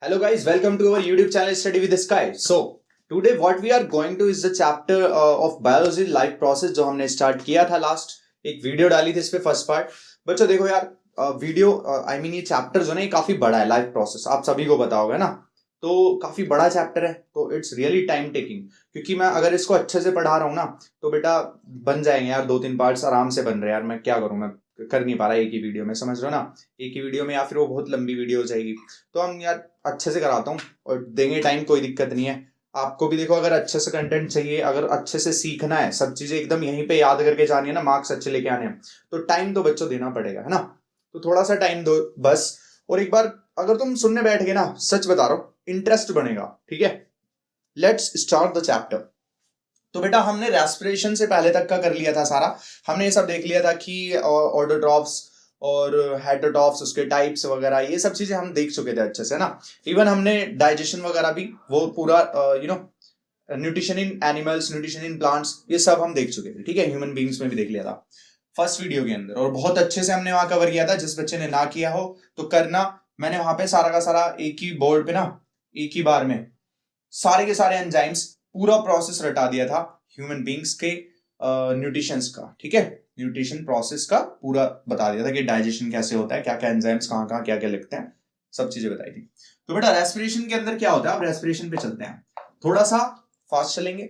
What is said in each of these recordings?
Hello guys, welcome to our YouTube channel Study with the Sky. So today what we are going to is the chapter of biology life process जो हमने start किया था last एक video डाली थी इस पे first part. बच्चों देखो यार वीडियो आई मीन ये चैप्टर जो है ये काफी बड़ा है। लाइफ प्रोसेस आप सभी को पता होगा ना, तो काफी बड़ा चैप्टर है, तो इट्स रियली टाइम टेकिंग। क्योंकि मैं अगर इसको अच्छे से पढ़ा रहा हूँ ना तो बेटा बन जाएंगे यार, 2-3 पार्ट्स आराम से बन रहे हैं यार। मैं क्या करूँ, मैं कर नहीं पा रहा एक ही वीडियो में, समझ रहे हो ना। एक ही वीडियो में या फिर वो बहुत लंबी वीडियो हो जाएगी। तो हम यार अच्छे से कराता हूँ और देंगे टाइम, कोई दिक्कत नहीं है। आपको भी देखो अगर अच्छे से कंटेंट चाहिए, अगर अच्छे से सीखना है, सब चीजें एकदम यहीं पे याद करके जानी है ना, मार्क्स अच्छे लेके आने हैं, तो टाइम तो बच्चों देना पड़ेगा, है ना। तो थोड़ा सा टाइम दो बस। और एक बार अगर तुम सुनने बैठ गए ना, सच बता रहा हूं इंटरेस्ट बनेगा, ठीक है। Let's start the chapter. तो बेटा हमने रेस्पिरेशन से पहले तक का कर लिया था सारा। हमने ये सब देख लिया था कि ऑटोट्रॉफ्स और हेटरोट्रॉफ्स, उसके टाइप्स वगैरह, ये सब चीजें हम देख चुके थे अच्छे से ना। इवन हमने डाइजेशन वगैरह भी, वो पूरा nutrition in animals, nutrition in plants, ये सब हम देख चुके थे, ठीक है। ह्यूमन बींग्स में भी देख लिया था फर्स्ट वीडियो के अंदर, और बहुत अच्छे से हमने वहां कवर किया था। जिस बच्चे ने ना किया हो तो करना, मैंने वहां पे सारा का सारा एक ही बोर्ड पे ना, एक ही बार में सारे के सारे एंजाइम्स पूरा प्रोसेस रटा दिया था ह्यूमन बींग्स के न्यूट्रिशंस का, ठीक है। न्यूट्रिशन प्रोसेस का पूरा बता दिया था कि डाइजेशन कैसे होता है, क्या क्या एंजाइम्स कहाँ कहाँ क्या क्या लिखते हैं, सब चीजें बताई थी। तो बेटा रेस्पिरेशन के अंदर क्या होता है, आप रेस्पिरेशन पे चलते हैं। थोड़ा सा फास्ट चलेंगे,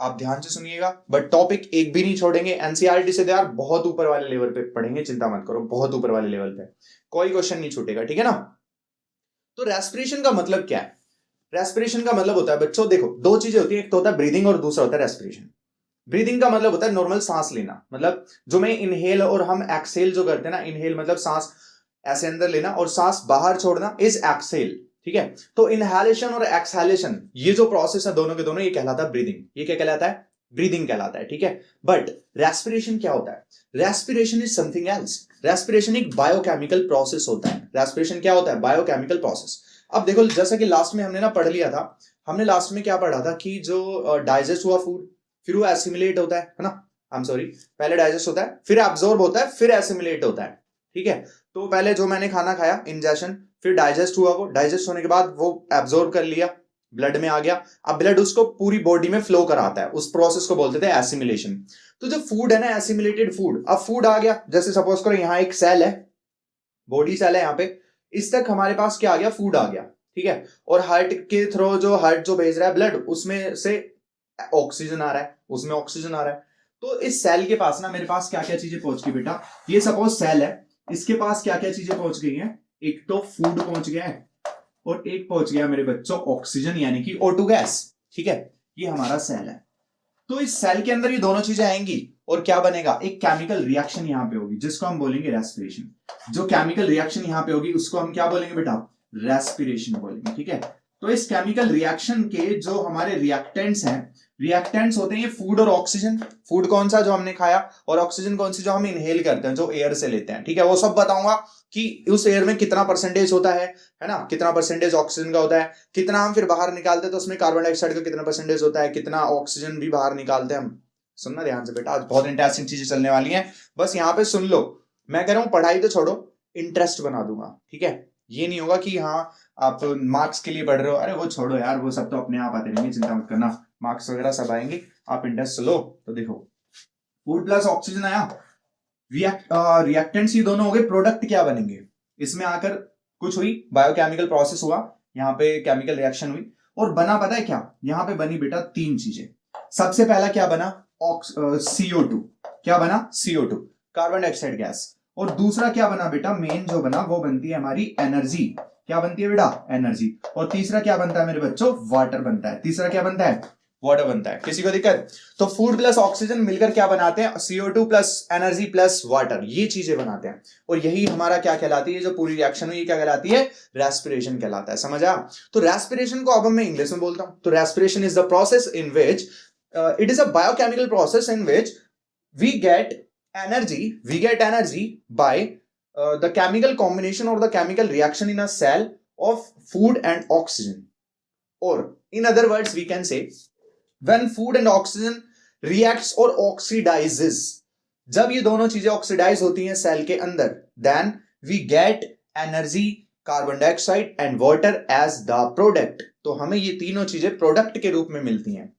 आप ध्यान से सुनिएगा, बट टॉपिक एक भी नहीं छोड़ेंगे। एनसीईआरटी से यार बहुत ऊपर वाले लेवल पे पढ़ेंगे, चिंता मत करो, बहुत ऊपर वाले लेवल पे कोई क्वेश्चन नहीं छूटेगा, ठीक है ना। तो रेस्पिरेशन का मतलब क्या है? रेस्पिरेशन का मतलब होता है बच्चों, देखो दो चीजें होती है, एक तो होता है ब्रीदिंग और दूसरा होता है रेस्पिरेशन। ब्रीदिंग का मतलब होता है नॉर्मल सांस लेना, मतलब जो मैं इनहेल और हम एक्सहेल जो करते हैं ना, इनहेल मतलब सांस ऐसे अंदर लेना और सांस बाहर छोड़ना इज एक्सहेल, ठीक है। तो इनहेलेशन और एक्सहेलेशन, ये जो प्रोसेस है दोनों के दोनों, ये कहलाता है ब्रीदिंग। ये क्या कहलाता है? ब्रीदिंग कहलाता है, ठीक है। बट रेस्पिरेशन क्या होता है? Respiration is something else. Respiration एक बायोकेमिकल प्रोसेस होता है। रेस्पिरेशन क्या होता है? Biochemical process. अब देखो जैसा कि लास्ट में हमने ना पढ़ लिया था, हमने लास्ट में क्या पढ़ा था कि जो डाइजेस्ट हुआ फूड, फिर वो एसिमिलेट होता है ना। आई एम सॉरी, पहले डाइजेस्ट होता है, फिर एब्जॉर्ब होता है, फिर एसिमिलेट होता है, ठीक है। तो पहले जो मैंने खाना खाया, इंजेशन, फिर डाइजेस्ट हुआ, वो डाइजेस्ट होने के बाद वो एब्जॉर्ब कर लिया, ब्लड में आ गया। अब ब्लड उसको पूरी बॉडी में फ्लो कराता है, उस प्रोसेस को बोलते थे एसिमिलेशन। तो जो फूड है ना, एसिमिलेटेड फूड, अब फूड आ गया, जैसे सपोज करो यहाँ एक सेल है, बॉडी सेल है यहाँ पे, इस तक हमारे पास क्या आ गया? फूड आ गया, ठीक है। और हार्ट के थ्रू जो हार्ट जो भेज रहा है ब्लड, उसमें से ऑक्सीजन आ रहा है, उसमें ऑक्सीजन आ रहा है। तो इस सेल के पास ना मेरे पास क्या क्या चीजें पहुंच गई बेटा, ये सपोज सेल है, इसके पास क्या क्या चीजें पहुंच गई हैं? एक तो फूड पहुंच गया है, और एक पहुंच गया मेरे बच्चों ऑक्सीजन, यानी कि O2 गैस, ठीक है। ये हमारा सेल है। तो इस सेल के अंदर ये दोनों चीजें आएंगी और क्या बनेगा? एक केमिकल रिएक्शन यहां पे होगी, जिसको हम बोलेंगे रेस्पिरेशन। जो केमिकल रिएक्शन यहां पे होगी उसको हम क्या बोलेंगे बेटा? रेस्पिरेशन बोलेंगे, ठीक है। तो इस केमिकल रिएक्शन के जो हमारे रिएक्टेंट्स हैं, रिएक्टेंट्स होते हैं ये फूड और ऑक्सीजन। फूड कौन सा? जो हमने खाया, और ऑक्सीजन कौन सी? जो हम इनहेल करते हैं, जो एयर से लेते हैं, ठीक है। वो सब बताऊंगा कि उस एयर में कितना परसेंटेज होता है ना, कितना परसेंटेज ऑक्सीजन का होता है, कितना हम फिर बाहर निकालते हैं तो उसमें कार्बन डाइऑक्साइड का कितना परसेंटेज होता है, कितना ऑक्सीजन भी बाहर निकालते हैं हम। सुनना ध्यान से बेटा, आज बहुत इंटरेस्टिंग चीजें चलने वाली हैं, बस यहाँ पे सुन लो। मैं कह रहा हूं पढ़ाई तो छोड़ो, इंटरेस्ट बना दूंगा, ठीक है। ये नहीं होगा कि हाँ आप मार्क्स के लिए पढ़ रहे हो, अरे वो छोड़ो यार, वो सब तो अपने आप आते रहेंगे, चिंता मत करना, मार्क्स वगैरह सब आएंगे, आप इंटरेस्ट लो। तो देखो फूड प्लस ऑक्सीजन आया, रिएक्टेंट्स ये दोनों हो गए, प्रोडक्ट क्या बनेंगे? इसमें आकर कुछ हुई, बायोकेमिकल प्रोसेस हुआ, यहाँ पे केमिकल रिएक्शन हुई, और बना पता है क्या? यहाँ पे बनी बेटा तीन चीजें। सबसे पहला क्या बना? CO2। क्या बना? CO2, carbon dioxide gas. और दूसरा क्या बना बेटा? मेन जो बना वो बनती है हमारी एनर्जी। क्या बनती है बेटा? एनर्जी। और तीसरा क्या बनता है मेरे बच्चों? वाटर बनता है। तीसरा क्या बनता है? वाटर बनता है। किसी को दिक्कत? तो फूड प्लस ऑक्सीजन मिलकर क्या बनाते हैं? CO2 plus energy plus water, ये चीजें बनाते हैं। और यही हमारा क्या कहलाती है? जो पूरी रिएक्शन हुई, ये क्या कहलाती है? रेस्पिरेशन कहलाता है। समझा? तो रेस्पिरेशन को अब मैं इंग्लिश में बोलता हूं, तो respiration is the process in which it is a biochemical process in which we get energy by the chemical combination or the chemical reaction in a cell of food and oxygen. Or in other words we can say when food and oxygen reacts or oxidizes, जब ये दोनों चीजें oxidise होती हैं cell के अंदर, then we get energy, carbon dioxide and water as the product. तो हमें ये तीनों चीजें प्रोडक्ट के रूप में मिलती हैं।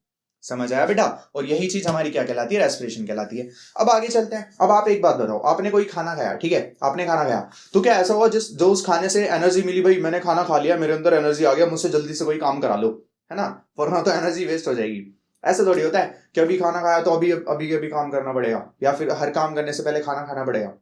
समझ आया बेटा? और यही चीज हमारी क्या कहलाती है? रेस्पिरेशन कहलाती है। अब आगे चलते हैं। अब आप एक बात बताओ, आपने कोई खाना खाया, ठीक है, आपने खाना खाया, तो क्या ऐसा हुआ जो उस खाने से एनर्जी मिली, भाई मैंने खाना खा लिया, मेरे अंदर एनर्जी आ गया, मुझसे जल्दी से कोई काम करा लो, है ना, वरना तो एनर्जी वेस्ट हो जाएगी। ऐसा थोड़ी होता है कि अभी खाना खाया तो अभी अभी अभी काम करना पड़ेगा, या फिर हर काम करने से पहले खाना खाना पड़ेगा।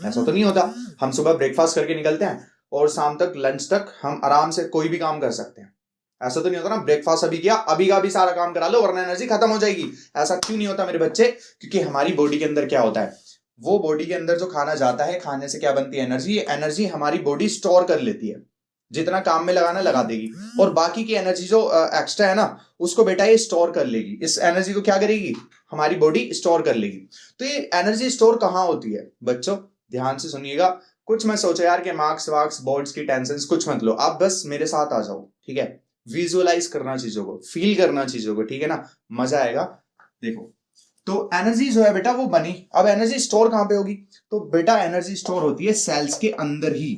ऐसा तो नहीं होता। हम सुबह ब्रेकफास्ट करके निकलते हैं और शाम तक, लंच तक हम आराम से कोई भी काम कर सकते हैं। ऐसा तो नहीं होता ना, ब्रेकफास्ट अभी किया, अभी का अभी सारा काम करा लो वरना एनर्जी खत्म हो जाएगी। ऐसा क्यों नहीं होता मेरे बच्चे? क्योंकि हमारी बॉडी के अंदर क्या होता है, वो बॉडी के अंदर जो खाना जाता है, खाने से क्या बनती है? एनर्जी। एनर्जी हमारी बॉडी स्टोर कर लेती है, जितना काम में लगाना लगा देगी, और बाकी की एनर्जी जो एक्स्ट्रा है ना, उसको बेटा ये स्टोर कर लेगी। इस एनर्जी को क्या करेगी? हमारी बॉडी स्टोर कर लेगी। तो ये एनर्जी स्टोर कहाँ होती है बच्चों? ध्यान से सुनिएगा। कुछ मत सोचो यार कि मार्क्स वार्क्स बोर्ड्स की टेंशन कुछ मत लो, आप बस मेरे साथ आ जाओ, ठीक है? विजुअलाइज करना चीजों को, फील करना चीजों को, ठीक है ना, मजा आएगा। देखो, तो एनर्जी जो है बेटा वो बनी। अब एनर्जी स्टोर कहां पे होगी? तो बेटा एनर्जी स्टोर होती है सेल्स के अंदर ही।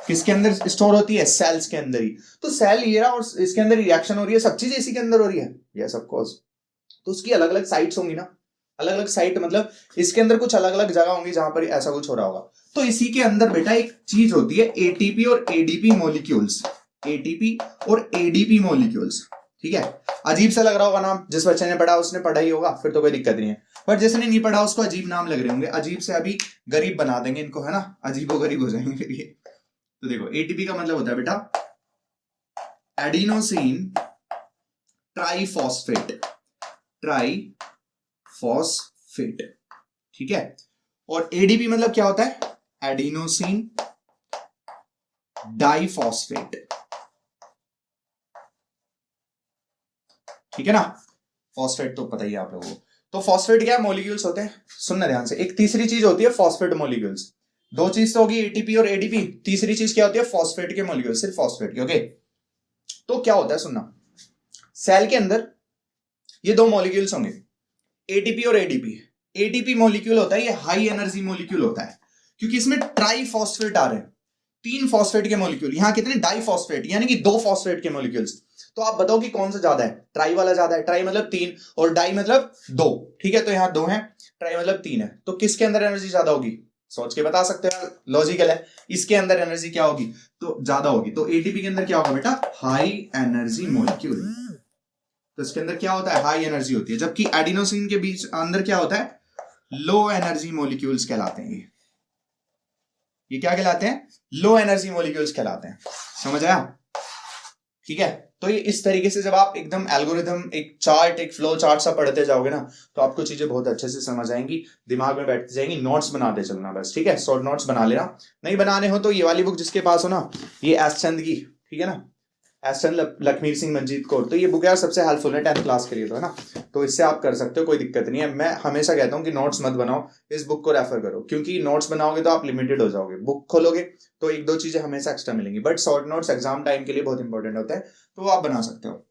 किसके अंदर स्टोर होती है? सेल्स के अंदर ही। तो सेल ये रहा और इसके अंदर रिएक्शन हो रही है, सब चीज इसी के अंदर हो रही है, यस ऑफ कोर्स। तो उसकी अलग अलग साइट्स होंगी ना, अलग अलग साइट, मतलब इसके अंदर कुछ अलग अलग जगह होंगी जहां पर ऐसा कुछ हो रहा होगा। तो इसी के अंदर बेटा एक चीज होती है एटीपी और एडीपी मॉलिक्यूल्स। एटीपी और एडीपी मॉलिक्यूल्स, ठीक है। अजीब सा लग रहा होगा नाम, जिस बच्चे ने पढ़ा उसने पढ़ा ही होगा, फिर तो कोई दिक्कत नहीं है। पर जिसने नहीं पढ़ा उसको अजीब नाम लग रहे होंगे, अजीब से अभी गरीब बना देंगे इनको, है ना, अजीबो गरीब हो जाएंगे फिर ये। तो देखो, एटीपी का मतलब होता है बेटा एडिनोसिन ट्राइफॉस्फेट, ट्राइफॉस्फेट, ठीक है। और एडीपी मतलब क्या होता है? एडिनोसिन डाइफॉस्फेट, ठीक है ना। फॉस्फेट तो पता ही है आप लोगों को। तो फॉस्फेट क्या मॉलिक्यूल्स होते हैं? सुनना ध्यान से। एक तीसरी चीज होती है फॉस्फेट मॉलिक्यूल्स। दो चीज तो होगी एटीपी और एडीपी, तीसरी चीज क्या होती है? फॉस्फेट के मॉलिक्यूल, सिर्फ फॉस्फेट के, ओके। तो क्या होता है, सुनना, सेल के अंदर ये दो मॉलिक्यूल्स होंगे, एटीपी और एडीपी। एटीपी मॉलिक्यूल होता है ये हाई एनर्जी मॉलिक्यूल होता है, क्योंकि इसमें ट्राइफॉस्फेट आ रहे हैं, 3 फॉस्फेट के मॉलिक्यूल। यहां कितने? डाइफॉस्फेट, यानी कि 2 फॉस्फेट के मॉलिक्यूल्स। तो आप बताओ कि कौन सा ज्यादा है? ट्राई वाला ज्यादा है। ट्राई मतलब 3 और डाई मतलब 2, ठीक है। तो यहां 2 है, ट्राई मतलब 3 है। तो किसके अंदर एनर्जी ज्यादा होगी? सोच के बता सकते हो, लॉजिकल है। इसके अंदर एनर्जी क्या होगी? तो ज्यादा होगी। तो एटीपी के अंदर क्या होगा बेटा? High energy molecule. तो इसके अंदर क्या होता है? हाई एनर्जी होती है। जबकि एडिनोसिन के बीच अंदर क्या होता है? लो एनर्जी मॉलिक्यूल्स कहलाते हैं। ये क्या कहलाते हैं? लो एनर्जी मॉलिक्यूल्स कहलाते हैं। समझ आया? ठीक है। तो ये इस तरीके से जब आप एकदम एल्गोरिथम, एक चार्ट, एक फ्लो चार्ट सा पढ़ते जाओगे ना, तो आपको चीजें बहुत अच्छे से समझ आएंगी, दिमाग में बैठती जाएंगी। नोट्स बनाते चलना बस, ठीक है। शॉर्ट नोट्स बना लेना। नहीं बनाने हो तो ये वाली बुक जिसके पास हो ना, ये एस चंद की, ठीक है ना, एस चंद लखमीर सिंह मंजीत कौर, तो ये बुक यार सबसे हेल्पफुल है 10th क्लास के लिए, तो है ना। तो इससे आप कर सकते हो, कोई दिक्कत नहीं है। मैं हमेशा कहता हूँ कि नोट्स मत बनाओ, इस बुक को रेफर करो, क्योंकि नोट्स बनाओगे तो आप लिमिटेड हो जाओगे। बुक खोलोगे तो 1-2 चीजें हमेशा एक्स्ट्रा मिलेंगी, but short notes exam time के लिए बहुत इंपॉर्टेंट होता है, तो वो आप बना सकते हो।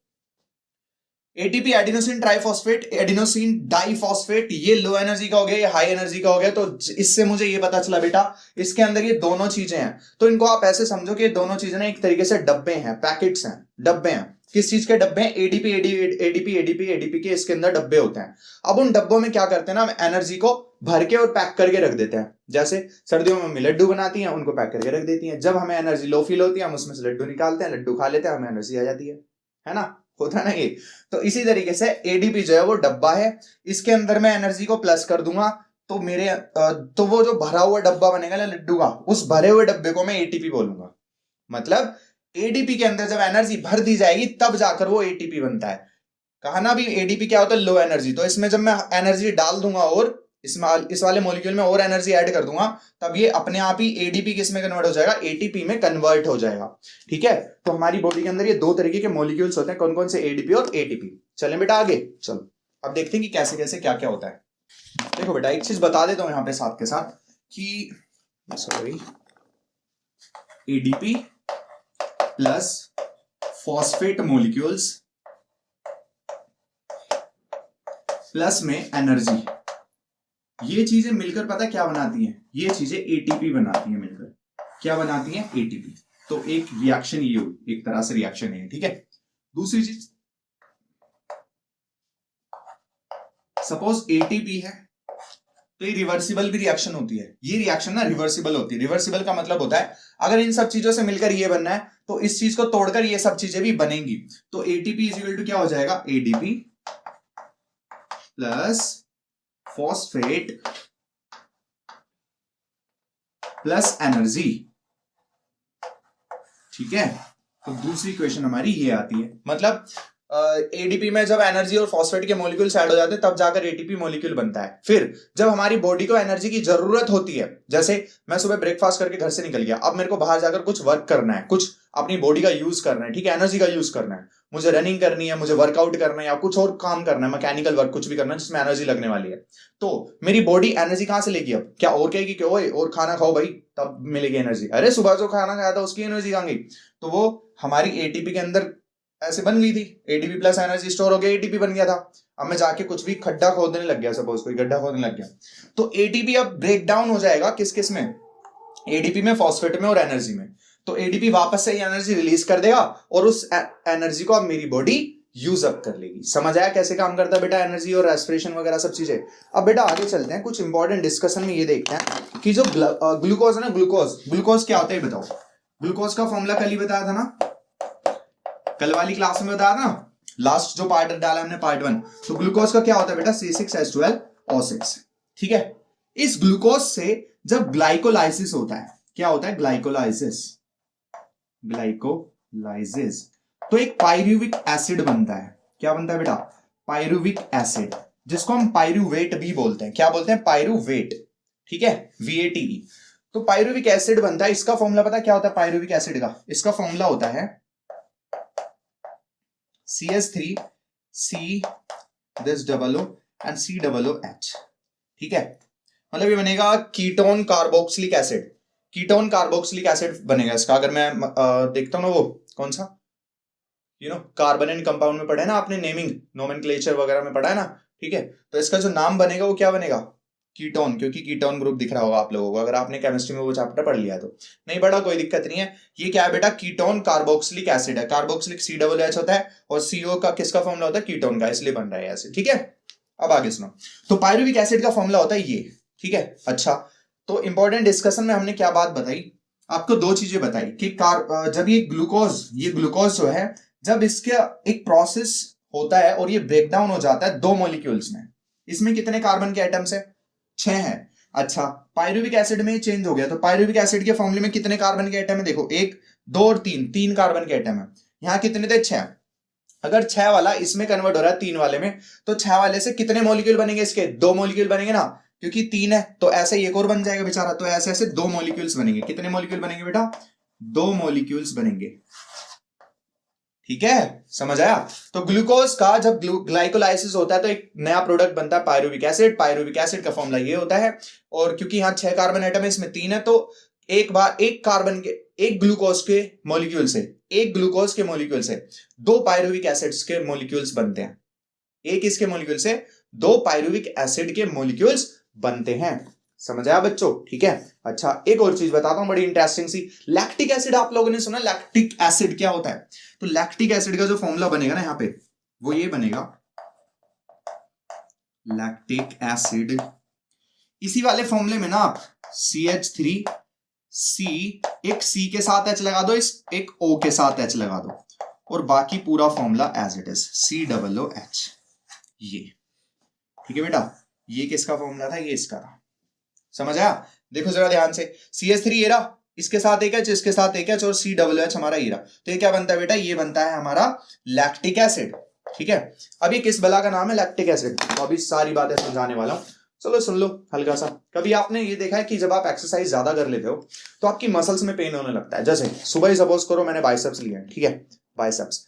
ATP adenosine triphosphate, adenosine diphosphate, ये लो एनर्जी का हो गया, ये हाई एनर्जी का हो गया। तो इससे मुझे ये पता चला बेटा, इसके अंदर ये दोनों चीजें हैं। तो इनको आप ऐसे समझो कि ये दोनों चीजें ना एक तरीके से डब्बे हैं, पैकेट्स हैं, डब्बे हैं। किस चीज के डब्बे हैं? एडीपी एडीपी एडीपी एडीपी के इसके अंदर डब्बे होते हैं। अब उन डब्बों में क्या करते हैं ना, एनर्जी को भर के और पैक करके रख देते हैं। जैसे सर्दियों में मम्मी लड्डू बनाती हैं, उनको पैक करके रख देती हैं। जब हमें एनर्जी लो फील होती है, हम उसमें से लड्डू निकालते हैं, लड्डू खा लेते हैं, हमें एनर्जी आ जाती है ना, होता ना ये। तो इसी तरीके से एडीपी जो है वो डब्बा है, इसके अंदर मैं एनर्जी को प्लस कर दूंगा तो मेरे तो वो जो भरा हुआ डब्बा बनेगा ना लड्डू का, उस भरे हुए डब्बे को मैं एटीपी बोलूंगा। मतलब एडीपी के अंदर जब एनर्जी भर दी जाएगी तब जाकर वो एटीपी बनता है। कहा ना भी एडीपी क्या होता है? Low energy. तो इसमें जब मैं एनर्जी डाल दूंगा और इस वाले मॉलिक्यूल में और एनर्जी ऐड कर दूंगा, तब ये अपने आप ही एडीपी किस में कन्वर्ट हो जाएगा? एटीपी में कन्वर्ट हो जाएगा, ठीक है। तो हमारी बॉडी के अंदर ये 2 तरीके के मॉलिक्यूल्स होते हैं, कौन कौन से? एडीपी और एटीपी। चलें बेटा आगे, चलो अब देखते हैं कि कैसे कैसे क्या क्या होता है। देखो बेटा, एक चीज बता देता हूं यहां पे साथ के साथ कि sorry, ADP plus phosphate molecules plus में एनर्जी, ये चीजें मिलकर पता क्या बनाती हैं? ये चीजें एटीपी बनाती हैं मिलकर। क्या बनाती हैं? एटीपी। तो एक रिएक्शन ये हुई, एक तरह से रिएक्शन है, ठीक है। दूसरी चीज, सपोज एटीपी है तो ये रिवर्सिबल भी रिएक्शन होती है। ये रिएक्शन ना रिवर्सिबल होती है। रिवर्सिबल का मतलब होता है अगर इन सब चीजों से मिलकर ये बनना है तो इस चीज को तोड़कर ये सब चीजें भी बनेंगी। तो एटीपी इज इक्वल टू क्या हो जाएगा, ADP plus phosphate plus energy, ठीक है। तो दूसरी इक्वेशन हमारी ये आती है, मतलब एडीपी में जब एनर्जी और फॉस्फेट के मॉलिक्यूल्स ऐड हो जाते हैं तब जाकर एटीपी मॉलिक्यूल बनता है। फिर जब हमारी बॉडी को एनर्जी की जरूरत होती है, जैसे मैं सुबह ब्रेकफास्ट करके घर से निकल गया, अब मेरे को बाहर जाकर कुछ वर्क करना है, कुछ अपनी बॉडी का यूज करना है, ठीक है, एनर्जी का यूज करना है, मुझे रनिंग करनी है, मुझे वर्कआउट करना है या कुछ और काम करना है, मैकेनिकल वर्क कुछ भी करना है जिसमें एनर्जी लगने वाली है, तो मेरी बॉडी एनर्जी कहां से लेगी? अब क्या और कहेगी कि ओए और खाना खाओ भाई तब मिलेगी एनर्जी? अरे सुबह जो खाना खाया था उसकी एनर्जी कहां गई? तो वो हमारी एटीपी के अंदर ऐसे बन गई थी, एटीपी प्लस एनर्जी स्टोर हो गया, एटीपी बन गया था। अब मैं जाके कुछ भी खड्डा खोदने लग गया, सपोज कोई गड्ढा खोदने लग गया, तो एटीपी अब ब्रेक डाउन हो जाएगा किस किस में? एडीपी में, फॉस्फेट में और एनर्जी में। तो एडीपी वापस से एनर्जी रिलीज कर देगा और उस एनर्जी को अब मेरी बॉडी यूज अप कर लेगी। समझ आया कैसे काम करता है बेटा एनर्जी और रेस्पिरेशन वगैरह सब चीजें? अब बेटा आगे चलते हैं, कुछ इंपॉर्टेंट डिस्कशन में ये देखते हैं कि जो ग्लूकोज है ना, ग्लूकोज क्या होता है बताओ। ग्लूकोज का फॉर्मूला कल ही बताया था ना, कल वाली क्लास में बताया ना, लास्ट जो पार्ट डाला हमने पार्ट 1। तो ग्लूकोज का क्या होता है बेटा, C6H12O6, ठीक है। इस ग्लूकोज से जब ग्लाइकोलाइसिस होता है, क्या होता है? ग्लाइकोलाइसिस, तो एक पायरुविक एसिड बनता है। क्या बनता है बेटा? पायरुविक एसिड, जिसको हम पायरुवेट भी बोलते हैं। क्या बोलते हैं? पायरुवेट, ठीक है, VATE। तो पायरुविक एसिड बनता है। इसका फॉर्मूला पता है क्या होता है पायरुविक एसिड का? इसका फॉर्मूला होता है CH3C this double O and COOH, ठीक है। मतलब ये बनेगा ketone carboxylic acid, ketone carboxylic acid बनेगा इसका। अगर मैं देखता हूं ना, वो कौन सा, कार्बन एंड कंपाउंड में पढ़ा है ना आपने, नेमिंग नोमेनक्लेचर वगैरह में पढ़ा है ना, ठीक है। तो इसका जो नाम बनेगा वो क्या बनेगा? कीटोन, क्योंकि कीटोन ग्रुप दिख रहा होगा आप लोगों को अगर आपने केमिस्ट्री में वो चैप्टर पढ़ लिया तो। नहीं पढ़ा कोई दिक्कत नहीं है। ये क्या है बेटा? कीटोन कार्बोक्सिलिक एसिड है। कार्बोक्सिलिक COOH होता है और CO का किसका फॉर्मूला होता है? कीटोन का, इसलिए बन रहा है एसिड, ठीक है। अब आगे सुनो, तो पायरुविक एसिड का फॉर्मूला होता है ये, ठीक है। अच्छा, तो इंपॉर्टेंट डिस्कशन में हमने क्या बात बताई? आपको दो चीजें बताई कि जब ये ग्लूकोज जो है, जब इसका एक प्रोसेस होता है और ये ब्रेक डाउन हो जाता है दो मॉलिक्यूल्स में, इसमें कितने कार्बन के एटम्स है? 6 है। अच्छा, पायरुविक एसिड में चेंज हो गया, तो पायरुविक एसिड के फॉर्मूले में कितने कार्बन के एटम है? देखो 1 2 और 3 कार्बन के एटम है। यहां कितने थे? 6। अगर 6 वाला इसमें कन्वर्ट हो रहा है 3 वाले में, तो 6 वाले से कितने मॉलिक्यूल बनेंगे? इसके 2 मॉलिक्यूल बनेंगे ना, क्योंकि 3 है तो ऐसे एक और बन जाएगा बेचारा। तो ऐसे ऐसे 2 मॉलिक्यूल्स बनेंगे। कितने मॉलिक्यूल बनेंगे बेटा? 2 मॉलिक्यूल्स बनेंगे, ठीक है, समझ आया। तो ग्लूकोज का जब ग्लाइकोलाइसिस होता है तो एक नया प्रोडक्ट बनता है पायरुविक एसिड। पायरुविक एसिड का फॉर्मूला ये होता है, और क्योंकि यहाँ 6 कार्बन एटम है, इसमें 3 है, तो एक ग्लूकोज के मॉलिक्यूल से 2 पायरुविक एसिड्स के मॉलिक्यूल्स बनते हैं। एक इसके मॉलिक्यूल से 2 पायरुविक एसिड के मॉलिक्यूल्स बनते हैं। समझ आया बच्चों? ठीक है। अच्छा, एक और चीज बताता हूं बड़ी इंटरेस्टिंग सी। लैक्टिक एसिड आप लोगों ने सुना? लैक्टिक एसिड क्या होता है? तो लैक्टिक एसिड का जो फॉर्मूला बनेगा ना यहाँ पे, वो ये बनेगा, लैक्टिक एसिड। इसी वाले फॉर्मूले में ना आप CH3C, एक C के साथ H लगा दो, एक O के साथ H लगा दो, और बाकी पूरा formula as it is COOH। ये ठीक है बेटा, ये किसका फॉर्मूला था? ये इसका था। समझ आया? देखो जरा ध्यान से, CH3 ये रहा, इसके साथ एक H, इसके साथ एक H, और COOH हमारा ये रहा। तो ये क्या बनता है बेटा? ये बनता है हमारा लैक्टिक एसिड, ठीक है। अब ये किस बला का नाम है? Lactic acid. तो अभी सारी बातें समझाने वाला हूं, चलो सुन लो हल्का सा। कभी आपने ये देखा है कि जब आप एक्सरसाइज ज्यादा कर लेते हो तो आपकी मसल्स में पेन होने लगता है? जैसे सुबह ही सपोज करो मैंने बाइसेप्स लिया है, ठीक है, बाइसेप्स,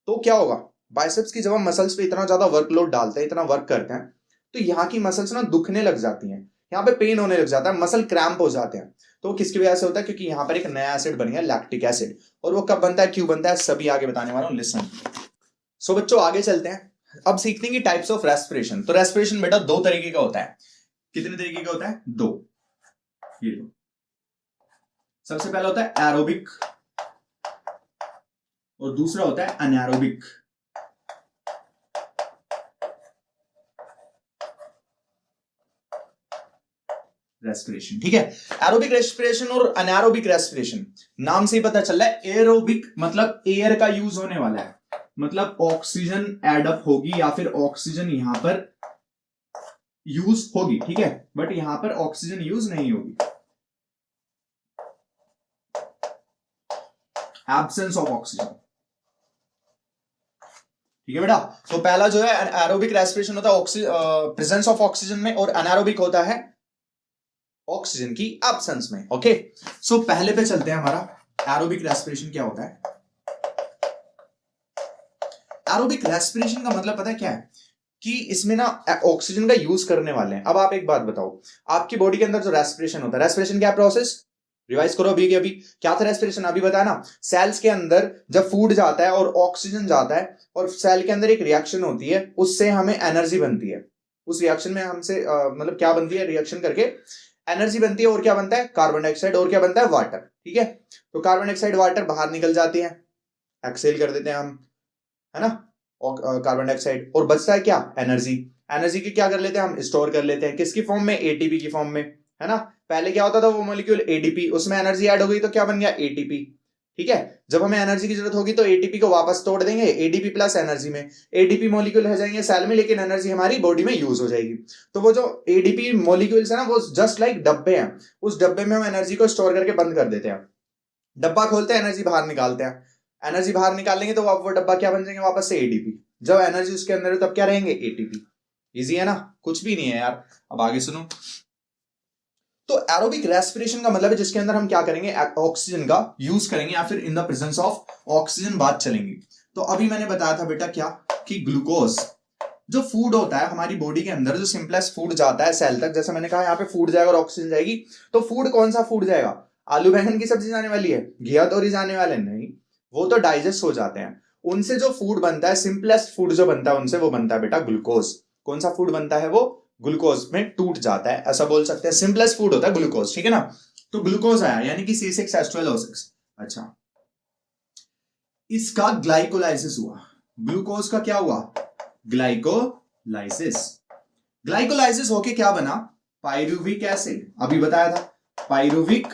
तो क्या होगा? बाइसेप्स की जब हम मसल्स पे इतना ज्यादा वर्कलोड डालते हैं, इतना वर्क करते हैं, तो यहाँ की मसल्स ना दुखने लग जाती हैं, यहाँ पे पेन होने लग जाता है, मसल क्रैम्प हो जाते हैं। तो किसकी वजह से होता है? क्योंकि यहाँ पर एक नया एसिड बन गया, लैक्टिक एसिड। और वो कब बनता है, क्यों बनता है, सभी आगे बताने वाला हूं, लिसन। सो बच्चों आगे चलते हैं, अब सीखते हैं कि टाइप्स ऑफ रेस्पिरेशन। तो रेस्पिरेशन बेटा 2 तरीके का होता है। कितने तरीके का होता है? 2। ये लो, सबसे पहला होता है एरोबिक और दूसरा होता है अनएरोबिक। रेस्पिरेशन, ठीक है। एरोबिक रेस्पिरेशन और अनएरोबिक रेस्पिरेशन, नाम से ही पता चल रहा है। एरोबिक मतलब एयर का यूज होने वाला है, मतलब ऑक्सीजन एडअप होगी या फिर ऑक्सीजन यहां पर यूज होगी, ठीक है, बट यहां पर ऑक्सीजन यूज नहीं होगी, एब्सेंस ऑफ ऑक्सीजन, ठीक है बेटा। तो पहला जो है एरोबिक रेस्पिरेशन होता है प्रेजेंस ऑफ ऑक्सीजन में, और अनएरोबिक होता है ऑक्सीजन की एब्सेंस में। ओके, सो पहले पे चलते हैं, हमारा एरोबिक रेस्पिरेशन क्या होता है। एरोबिक रेस्पिरेशन का मतलब पता है क्या है, कि इसमें ना ऑक्सीजन का यूज करने वाले हैं। अब आप एक बात बताओ, आपकी बॉडी के अंदर जो रेस्पिरेशन होता है, रेस्पिरेशन क्या प्रोसेस, रिवाइज करो अभी के अभी, क्या था रेस्पिरेशन, अभी बताया ना। सेल्स के अंदर जब फूड जाता है और ऑक्सीजन जाता है, और सेल के अंदर एक रिएक्शन होती है, उससे हमें एनर्जी बनती है। उस रिएक्शन में हमसे मतलब क्या बनती है, रिएक्शन करके एनर्जी बनती है, और क्या बनता है, कार्बन डाइऑक्साइड, और क्या बनता है, वाटर, ठीक है। तो कार्बन डाइऑक्साइड वाटर बाहर निकल जाती है, एक्सेल कर देते हैं हम, है ना, और कार्बन डाइऑक्साइड, और बचता है क्या, एनर्जी। एनर्जी की क्या कर लेते हैं हम, स्टोर कर लेते हैं, किसकी फॉर्म में, एटीपी की फॉर्म में, है ना। पहले क्या होता था, वो मॉलिक्यूल एडीपी, उसमें एनर्जी ऐड हो गई तो क्या बन गया, एटीपी, ठीक है। जब हमें एनर्जी की जरूरत होगी तो एटीपी को वापस तोड़ देंगे एडीपी प्लस एनर्जी में, एडीपी मॉलिक्यूल रह जाएंगे सेल में, लेकिन एनर्जी हमारी बॉडी में यूज हो जाएगी। तो वो जो एडीपी मॉलिक्यूल्स है ना, वो जस्ट लाइक डब्बे हैं, उस डब्बे में हम एनर्जी को स्टोर करके बंद कर देते हैं। डब्बा खोलते हैं, एनर्जी बाहर निकालते हैं, एनर्जी बाहर निकालेंगे तो वो डब्बा क्या बन जाएंगे, वापस से एडीपी। जब एनर्जी उसके अंदर है तब क्या रहेंगे, एटीपी। इजी है ना, कुछ भी नहीं है यार। अब आगे सुनो। तो एरोबिक रेस्पिरेशन का मतलब है जिसके अंदर हम क्या करेंगे, ऑक्सीजन का यूज करेंगे, या फिर in the presence of oxygen बात चलेंगी। तो अभी मैंने बताया था बेटा क्या, कि ग्लूकोज जो फूड होता है हमारी बॉडी के अंदर, जो सिंपलेस्ट फूड जाता है सेल तक, जैसे मैंने कहा यहाँ पे फूड जाएगा और ऑक्सीजन जाएगी। तो फूड कौन सा फूड जाएगा, आलू बैंगन की सब्जी जाने वाली है, घिया तोरी जाने वाले नहीं, वो तो डाइजेस्ट हो जाते हैं। उनसे जो फूड बनता है, सिंपलेस्ट फूड जो बनता है उनसे, वो बनता है बेटा ग्लूकोज। कौन सा फूड बनता है, वो ग्लूकोज में टूट जाता है, ऐसा बोल सकते हैं। सिंपलेस्ट फूड होता है ग्लूकोज, ठीक है ना। तो ग्लूकोज आया, यानी कि C6H12O6। अच्छा, इसका ग्लाइकोलाइसिस हुआ, ग्लूकोज का क्या हुआ, ग्लाइकोलाइसिस। ग्लाइकोलाइसिस होके क्या बना, पाइरुविक एसिड। अभी बताया था, पाइरुविक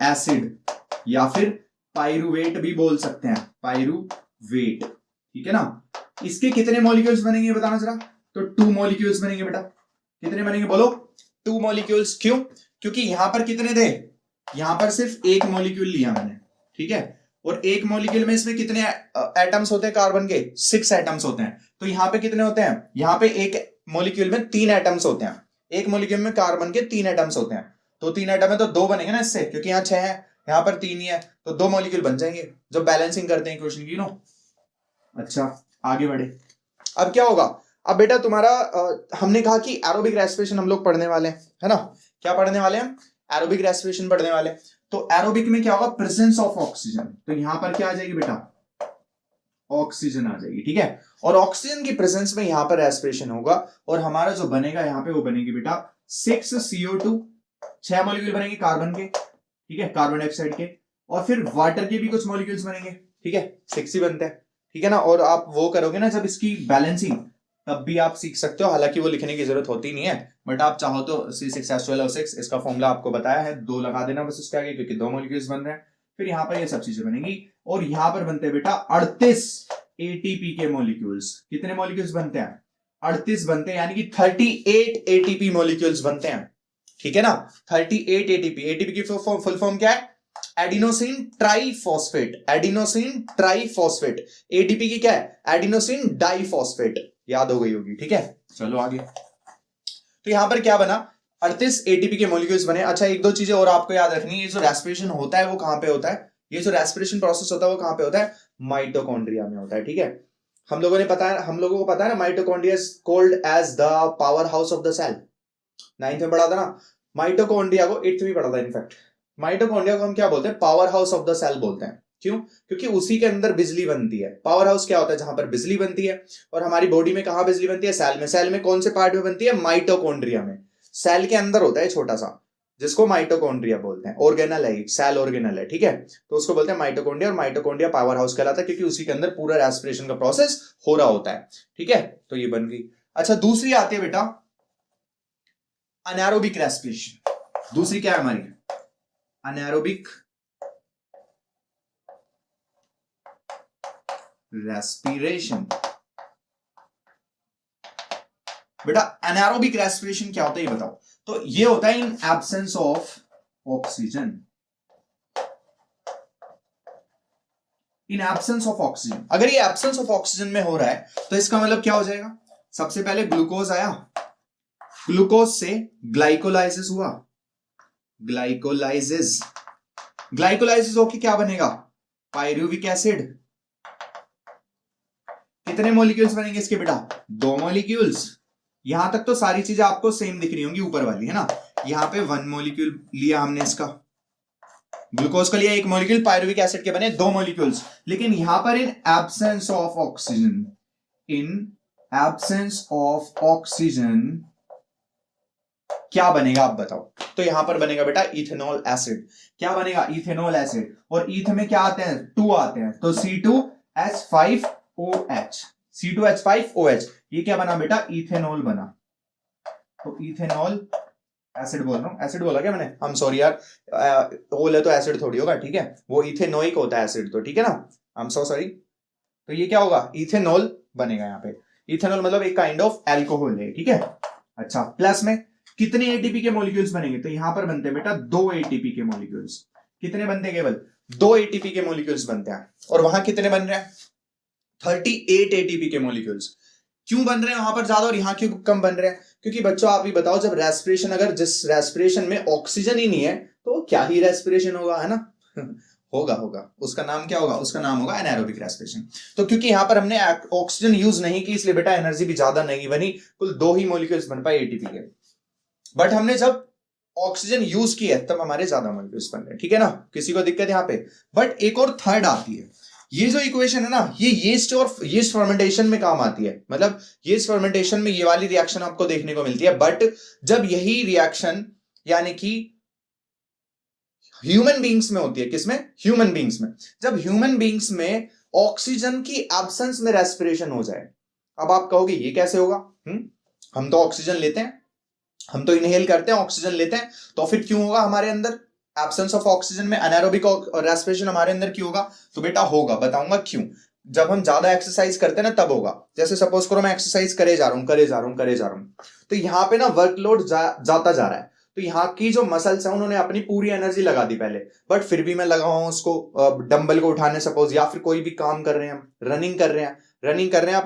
एसिड, या फिर पाइरुवेट भी बोल सकते हैं, पाइरुवेट, ठीक है ना। इसके कितने मॉलिक्यूल्स बनेंगे बताना जरा। तो 2 मॉलिक्यूल्स बनेंगे बेटा। कितने बनेंगे बोलो, 2 मॉलिक्यूल्स। क्यों, क्योंकि यहां पर कितने थे, यहां पर सिर्फ एक मॉलिक्यूल लिया मैंने, ठीक है, और एक मॉलिक्यूल में इसमें कितने एटम्स होते हैं कार्बन के, 6 एटम्स होते हैं। तो यहां पे कितने होते हैं, यहां पे एक मॉलिक्यूल में 3 एटम्स होते हैं, एक मॉलिक्यूल में कार्बन के 3 एटम्स होते हैं। तो 3 एटम है तो 2 बनेंगे ना इससे, क्योंकि यहाँ 6 है, यहाँ पर 3 ही है, तो 2 मॉलिक्यूल बन जाएंगे जो बैलेंसिंग करते हैं इक्वेशन की, नो। अच्छा, आगे बढ़े। अब क्या होगा, अब बेटा तुम्हारा हमने कहा कि एरोबिक रेस्पिरेशन हम लोग पढ़ने वाले हैं, है ना। क्या पढ़ने वाले हैं, एरोबिक रेस्पिरेशन पढ़ने वाले। तो एरोबिक में क्या होगा, प्रेजेंस ऑफ ऑक्सीजन। तो यहां पर क्या आ जाएगी बेटा, ऑक्सीजन आ जाएगी, ठीक है। और ऑक्सीजन की प्रेजेंस में यहां पर रेस्पिरेशन होगा, और हमारा जो बनेगा यहां पे, वो बनेगी बेटा 6CO2, 6 मॉलिक्यूल बनेंगे कार्बन के, ठीक है, कार्बन डाइऑक्साइड के, और फिर वाटर के भी कुछ मॉलिक्यूल्स बनेंगे, ठीक है, 6 ही बनते हैं, ठीक है ना। और आप वो करोगे ना जब इसकी बैलेंसिंग, तब भी आप सीख सकते हो, हालांकि वो लिखने की जरूरत होती नहीं है, बट आप चाहो तो C6H12O6 इसका फॉर्मूला आपको बताया है, 2 लगा देना बस उसके आगे, क्योंकि 2 मॉलिक्यूल्स बन रहे हैं। फिर यहाँ पर ये सब चीजें बनेंगी, और यहाँ पर बनते हैं बेटा 38 एटीपी के मॉलिक्यूल्स। कितने मॉलिक्यूल्स बनते हैं, 38 बनते हैं, यानी कि 38 एटीपी मॉलिक्यूल्स बनते हैं, ठीक है ना। 38 एटीपी, एटीपी की फुल फॉर्म क्या है, adenosine triphosphate, adenosine triphosphate. ATP की क्या है, एडिनोसिन डाइफॉस्फेट, याद हो गई होगी, ठीक है। चलो आगे। तो यहां पर क्या बना, 38 एटीपी के मॉलिक्यूल्स बने। अच्छा, एक दो चीजें और आपको याद रखनी है, ये जो रेस्पिरेशन होता है वो कहां पे होता है, ये जो रेस्पिरेशन प्रोसेस होता है वो कहां पे होता है, माइटोकॉन्ड्रिया में होता है, ठीक है। हम लोगों को पता है ना, mitochondria is called as the power house of the cell. 9th में पढ़ा था ना, माइटोकॉन्ड्रिया को 8th में पढ़ा था इनफैक्ट। माइटोकॉन्ड्रिया को हम क्या बोलते हैं, power house of the cell बोलते हैं। क्यों, क्योंकि उसी के अंदर बिजली बनती है। पावर हाउस क्या होता है, जहां पर बिजली बनती है। और हमारी बॉडी में कहां बिजली बनती है, सेल में। सेल में कौन से पार्ट में बनती है, माइटोकॉन्ड्रिया में। सेल के अंदर होता है छोटा सा, जिसको माइटोकॉन्ड्रिया बोलते हैं, ऑर्गेनल है, सेल ऑर्गेनल है, ठीक है, तो उसको बोलते हैं माइटोकॉन्ड्रिया, और माइटोकॉन्ड्रिया पावर हाउस कहलाता है क्योंकि उसी के अंदर पूरा रेस्पिरेशन का प्रोसेस हो रहा होता है, ठीक है, तो ये बन गई। अच्छा दूसरी आती है बेटा अनारोबिक रेस्पिरेशन। दूसरी क्या है हमारी, अनारोबिक रेस्पिरेशन। बेटा एनारोबिक रेस्पिरेशन क्या होता है ये बताओ। तो ये होता है in absence of oxygen, in absence of oxygen. अगर ये एब्सेंस ऑफ ऑक्सीजन में हो रहा है तो इसका मतलब क्या हो जाएगा, सबसे पहले ग्लूकोज आया, ग्लूकोज से ग्लाइकोलाइसिस हुआ, ग्लाइकोलाइसिस, ग्लाइकोलाइसिस होके क्या बनेगा, पायरुविक एसिड। कितने मॉलिक्यूल्स बनेंगे इसके बेटा, 2 मॉलिक्यूल्स। यहां तक तो सारी चीजें आपको सेम दिख रही होंगी ऊपर वाली, है ना। यहां पे 1 मॉलिक्यूल लिया हमने इसका, ग्लूकोज का लिया 1 मॉलिक्यूल, पायरुविक एसिड के बने 2 मॉलिक्यूल्स। लेकिन यहां पर in absence of oxygen, in absence of oxygen क्या बनेगा आप बताओ। तो यहां पर बनेगा बेटा इथेनॉल एसिड। क्या बनेगा, इथेनॉल एसिड। और ईथ में क्या आते हैं, 2 आते हैं, तो C2H5OH, C2H5OH, ये क्या बना बेटा, इथेनॉल बना। तो इथेनॉल एसिड बोल रहा हूं, एसिड बोला क्या मैंने, हम सॉरी यार, ओल है तो एसिड थोड़ी होगा, ठीक है, वो इथेनोइक होता है एसिड, तो ठीक है ना, आई एम सो सॉरी। तो ये क्या होगा, इथेनॉल बनेगा यहाँ पे। इथेनॉल मतलब एक काइंड ऑफ एल्कोहल है, ठीक है। अच्छा प्लस में कितने एटीपी के मॉलिक्यूल्स बनेंगे, तो यहां पर बनते हैं बेटा 2 एटीपी के मॉलिक्यूल्स। कितने बनते हैं, केवल 2 एटीपी के मॉलिक्यूल्स बनते हैं। और वहां कितने बन रहे हैं, 38 एटीपी के मॉलिक्यूल्स। क्यों बन रहे हैं वहां पर ज्यादा और यहां क्यों कम बन रहे हैं, क्योंकि बच्चों आप ही बताओ, जब रेस्पिरेशन, अगर जिस रेस्पिरेशन में ऑक्सीजन ही नहीं है तो क्या ही रेस्पिरेशन होगा, है ना होगा, उसका नाम क्या होगा, उसका नाम होगा एनारोबिक रेस्पिरेशन। तो क्योंकि यहां पर हमने ऑक्सीजन यूज नहीं की, इसलिए बेटा एनर्जी भी ज्यादा नहीं बनी, कुल 2 ही मॉलिक्यूल्स बन पाए एटीपी के। बट हमने जब ऑक्सीजन यूज की है तब हमारे ज्यादा मॉलिक्यूल्स बन रहे हैं, ठीक है ना, किसी को दिक्कत यहां पे। बट एक और थर्ड आती है, ये जो इक्वेशन है ना, ये यीस्ट और यीस्ट फर्मेंटेशन में काम आती है। मतलब यीस्ट फर्मेंटेशन में ये वाली रिएक्शन आपको देखने को मिलती है, बट जब यही रिएक्शन यानी कि ह्यूमन बींग्स में होती है, किसमें, ह्यूमन बींग्स में, जब ह्यूमन बींग्स में ऑक्सीजन की एब्सेंस में रेस्पिरेशन हो जाए। अब आप कहोगे ये कैसे होगा, हम तो ऑक्सीजन लेते हैं, हम तो इनहेल करते हैं, ऑक्सीजन लेते हैं, तो फिर क्यों होगा हमारे अंदर एब्सेंस ऑफ ऑक्सीजन में एनारोबिक रेस्पिरेशन हमारे अंदर क्यों होगा। तो बेटा होगा, बताऊंगा क्यों। जब हम ज्यादा एक्सरसाइज करते हैं ना तब होगा। जैसे सपोज करो मैं एक्सरसाइज करे जा रहा हूं, तो यहाँ पे ना वर्कलोड जाता जा रहा है, तो यहाँ की जो मसल्स है उन्होंने अपनी पूरी एनर्जी लगा दी पहले, बट फिर भी मैं लगा हूं उसको डंबल को उठाने सपोज, या फिर कोई भी काम कर रहे हैं, रनिंग कर रहे हैं,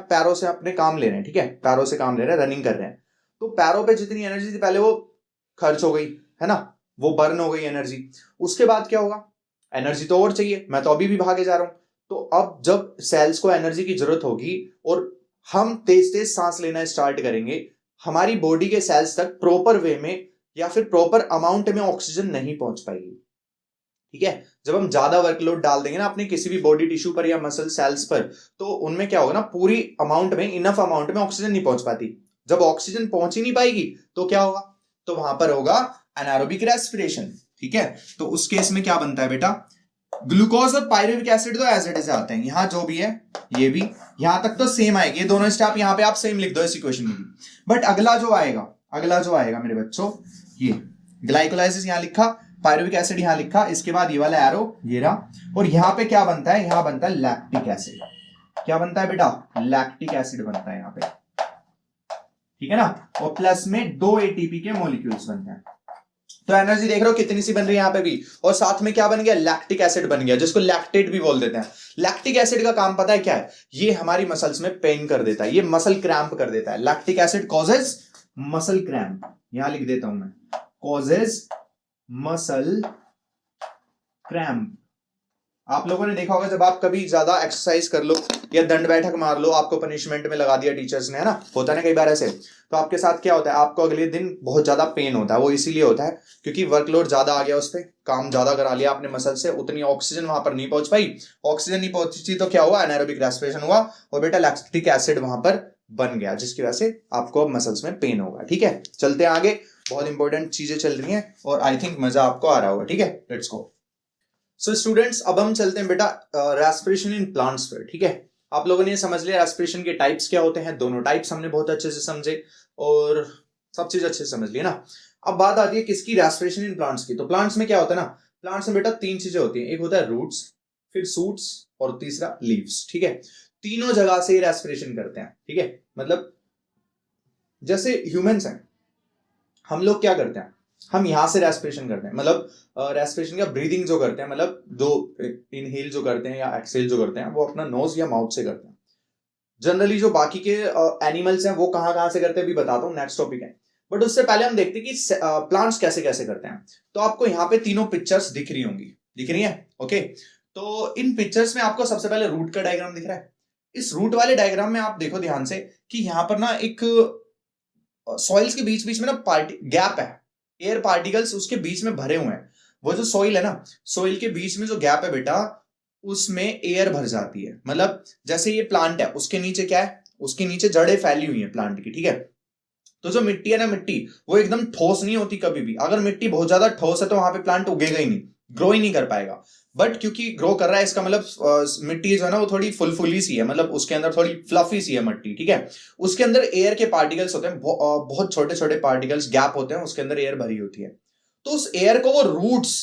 पैरों से अपने काम ले रहे हैं, ठीक है, पैरों से काम ले रहे हैं, रनिंग कर रहे हैं, तो पैरों पे जितनी एनर्जी थी पहले वो खर्च हो गई, है ना, वो बर्न हो गई एनर्जी। उसके बाद क्या होगा, एनर्जी तो और चाहिए, मैं तो अभी भी भागे जा रहा हूं, तो अब जब सेल्स को एनर्जी की जरूरत होगी और हम तेज तेज सांस लेना स्टार्ट करेंगे, हमारी बॉडी के सेल्स तक प्रॉपर वे में या फिर प्रॉपर अमाउंट में ऑक्सीजन नहीं पहुंच पाएगी, ठीक है। जब हम ज्यादा वर्कलोड डाल देंगे ना अपने किसी भी बॉडी टिश्यू पर या मसल सेल्स पर, तो उनमें क्या होगा ना, पूरी अमाउंट में, इनफ अमाउंट में ऑक्सीजन नहीं पहुंच पाती। जब ऑक्सीजन पहुंच ही नहीं पाएगी तो क्या होगा, तो वहां पर होगा एनारोबिक रेस्पिरेशन, ठीक है। तो उस केस में क्या बनता है बेटा, ग्लूकोज और पायरुविक एसिड तो एज इट इज आते हैं, यहां जो भी है ये भी, यहां तक तो सेम आएगी, ये दोनों स्टेप यहां पे आप सेम लिख दो इस इक्वेशन में भी। बट अगला जो आएगा मेरे बच्चों, ये ग्लाइकोलाइसिस यहां लिखा, पायरुविक एसिड यहां लिखा, इसके बाद ये वाला एरो ये रहा, और यहां पे क्या बनता है, यहां बनता है लैक्टिक एसिड। क्या बनता है बेटा, लैक्टिक एसिड बनता है यहां पे, ठीक है ना, और प्लस में 2 एटीपी के मॉलिक्यूल्स बनते हैं। तो एनर्जी देख रहे हो कितनी सी बन रही है यहां पे भी, और साथ में क्या बन गया, लैक्टिक एसिड बन गया, जिसको लैक्टेट भी बोल देते हैं। लैक्टिक एसिड का काम पता है क्या है, ये हमारी मसल्स में पेन कर देता है, ये मसल क्रैम्प कर देता है। Lactic acid causes muscle cramp, यहां लिख देता हूं मैं, कॉजेज मसल क्रैम्प। आप लोगों ने देखा होगा जब आप कभी ज्यादा एक्सरसाइज कर लो या दंड बैठक मार लो, आपको पनिशमेंट में लगा दिया टीचर्स ने, है ना, होता है ना कई बार ऐसे, तो आपके साथ क्या होता है, आपको अगले दिन बहुत ज्यादा पेन होता है। वो इसीलिए होता है क्योंकि वर्कलोड ज्यादा आ गया, उस पर काम ज्यादा करा लिया आपने मसल से, उतनी ऑक्सीजन वहां पर नहीं पहुंच पाई, ऑक्सीजन नहीं पहुंची तो क्या हुआ, एनारोबिक रेस्पिरेशन हुआ, और बेटा लैक्टिक एसिड वहां पर बन गया, जिसकी वजह से आपको अब मसल्स में पेन होगा, ठीक है। चलते हैं आगे। बहुत इंपॉर्टेंट चीजें चल रही हैं और आई थिंक मजा आपको आ रहा होगा। ठीक है, लेट्स गो। सो स्टूडेंट्स, अब हम चलते हैं बेटा रेस्पिरेशन इन प्लांट्स पर। ठीक है, आप लोगों ने ये समझ लिया रेस्पिरेशन के टाइप्स क्या होते हैं, दोनों टाइप्स हमने बहुत अच्छे से समझे और सब चीज अच्छे से समझ लिया ना। अब बात आती है किसकी, रेस्पिरेशन इन प्लांट्स की। तो प्लांट्स में क्या होता है ना, प्लांट्स में बेटा तीन चीजें होती हैं, एक होता है रूट्स, फिर सूट्स और तीसरा लीव्स। ठीक है, तीनों जगह से रेस्पिरेशन करते हैं। ठीक है, मतलब जैसे ह्यूमंस हैं, हम लोग क्या करते हैं, हम यहां से रेस्पिरेशन करते हैं, मतलब रेस्पिरेशन का ब्रीदिंग जो करते हैं, मतलब दो इनहेल जो करते हैं या एक्सहेल जो करते हैं, वो अपना नोज या माउथ से करते हैं। जनरली जो बाकी के एनिमल्स हैं वो कहां कहां से करते हैं अभी बताता हूँ, नेक्स्ट टॉपिक है। बट उससे पहले हम देखते हैं कि प्लांट्स कैसे कैसे करते हैं। तो आपको यहाँ पे तीनों पिक्चर्स दिख रही होंगी, दिख रही है? ओके, तो इन पिक्चर्स में आपको सबसे पहले रूट का डायग्राम दिख रहा है। इस रूट वाले डायग्राम में आप देखो ध्यान से कि यहाँ पर ना एक सॉइल्स के बीच बीच में ना गैप है, एयर पार्टिकल्स उसके बीच में भरे हुए हैं। वो जो सॉइल है ना, सॉइल के बीच में जो गैप है बेटा, उसमें एयर भर जाती है। मतलब जैसे ये प्लांट है, उसके नीचे क्या है, उसके नीचे जड़ें फैली हुई है प्लांट की। ठीक है, तो जो मिट्टी है ना, मिट्टी वो एकदम ठोस नहीं होती कभी भी। अगर मिट्टी बहुत ज्यादा ठोस है तो वहां पे प्लांट उगेगा ही नहीं, ग्रो ही नहीं कर पाएगा। बट क्योंकि ग्रो कर रहा है, इसका मतलब मिट्टी जो है ना वो थोड़ी फुलफुली सी है, मतलब उसके अंदर थोड़ी फ्लफी सी है मिट्टी। ठीक है, उसके अंदर एयर के पार्टिकल्स होते हैं, बहुत छोटे छोटे पार्टिकल्स, गैप होते हैं, उसके अंदर एयर भरी होती है। तो उस एयर को वो रूट्स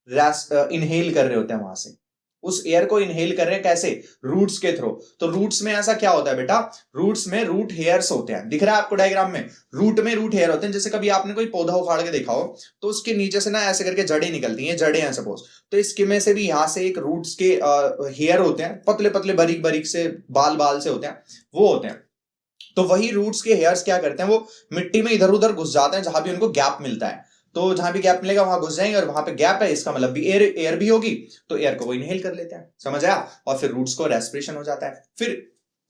इनहेल कर रहे होते हैं वहां से, उस एयर को इनहेल कर रहे हैं कैसे, रूट्स के थ्रू। तो रूट्स में ऐसा क्या होता है बेटा, रूट्स में रूट हेयर्स होते हैं, दिख रहा है आपको डायग्राम में, रूट में रूट हेयर होते हैं। जैसे कभी आपने कोई पौधा उखाड़ के देखा हो तो उसके नीचे से ना ऐसे करके जड़ें निकलती हैं, जड़ें हैं सपोज, तो इसके में से भी यहां से एक रूट्स के हेयर होते हैं, पतले पतले बारीक बारीक से बाल बाल से होते हैं, वो होते हैं। तो वही रूट्स के हेयर्स क्या करते हैं, वो मिट्टी में इधर उधर घुस जाते हैं जहां भी उनको गैप मिलता है। तो जहां भी गैप मिलेगा वहां घुस जाएंगे, और वहां पे गैप है इसका मतलब भी एयर एयर भी होगी, तो एयर को वो इनहेल कर लेते हैं, समझ आया? और फिर रूट्स को रेस्पिरेशन हो जाता है। फिर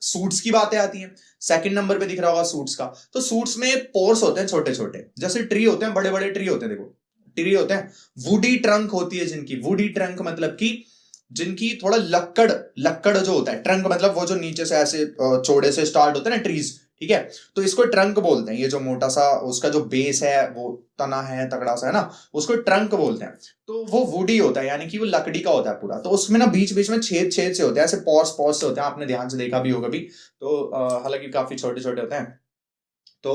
सूट्स की बातें आती हैं, सेकंड नंबर पे दिख रहा होगा सूट्स का। तो सूट्स में पोर्स होते हैं छोटे छोटे, जैसे ट्री होते हैं, बड़े बड़े ट्री होते हैं, देखो ट्री होते हैं, वुडी ट्रंक होती है जिनकी, वुडी ट्रंक मतलब की जिनकी थोड़ा लक्कड़ लक्कड़ जो होता है, ट्रंक मतलब वो जो नीचे से ऐसे चौड़े से स्टार्ट होते हैं ना ट्रीज, ठीक है, तो इसको ट्रंक बोलते हैं। ये जो मोटा सा उसका जो बेस है, वो तना है तगड़ा सा है ना, उसको ट्रंक बोलते हैं। तो वो वुडी होता है, यानी कि वो लकड़ी का होता है पूरा। तो उसमें ना बीच बीच में छेद छेद से होते हैं, ऐसे पॉर्स पॉर्स से होते हैं, आपने ध्यान से देखा भी होगा भी। तो हालांकि काफी छोटे छोटे होते हैं। तो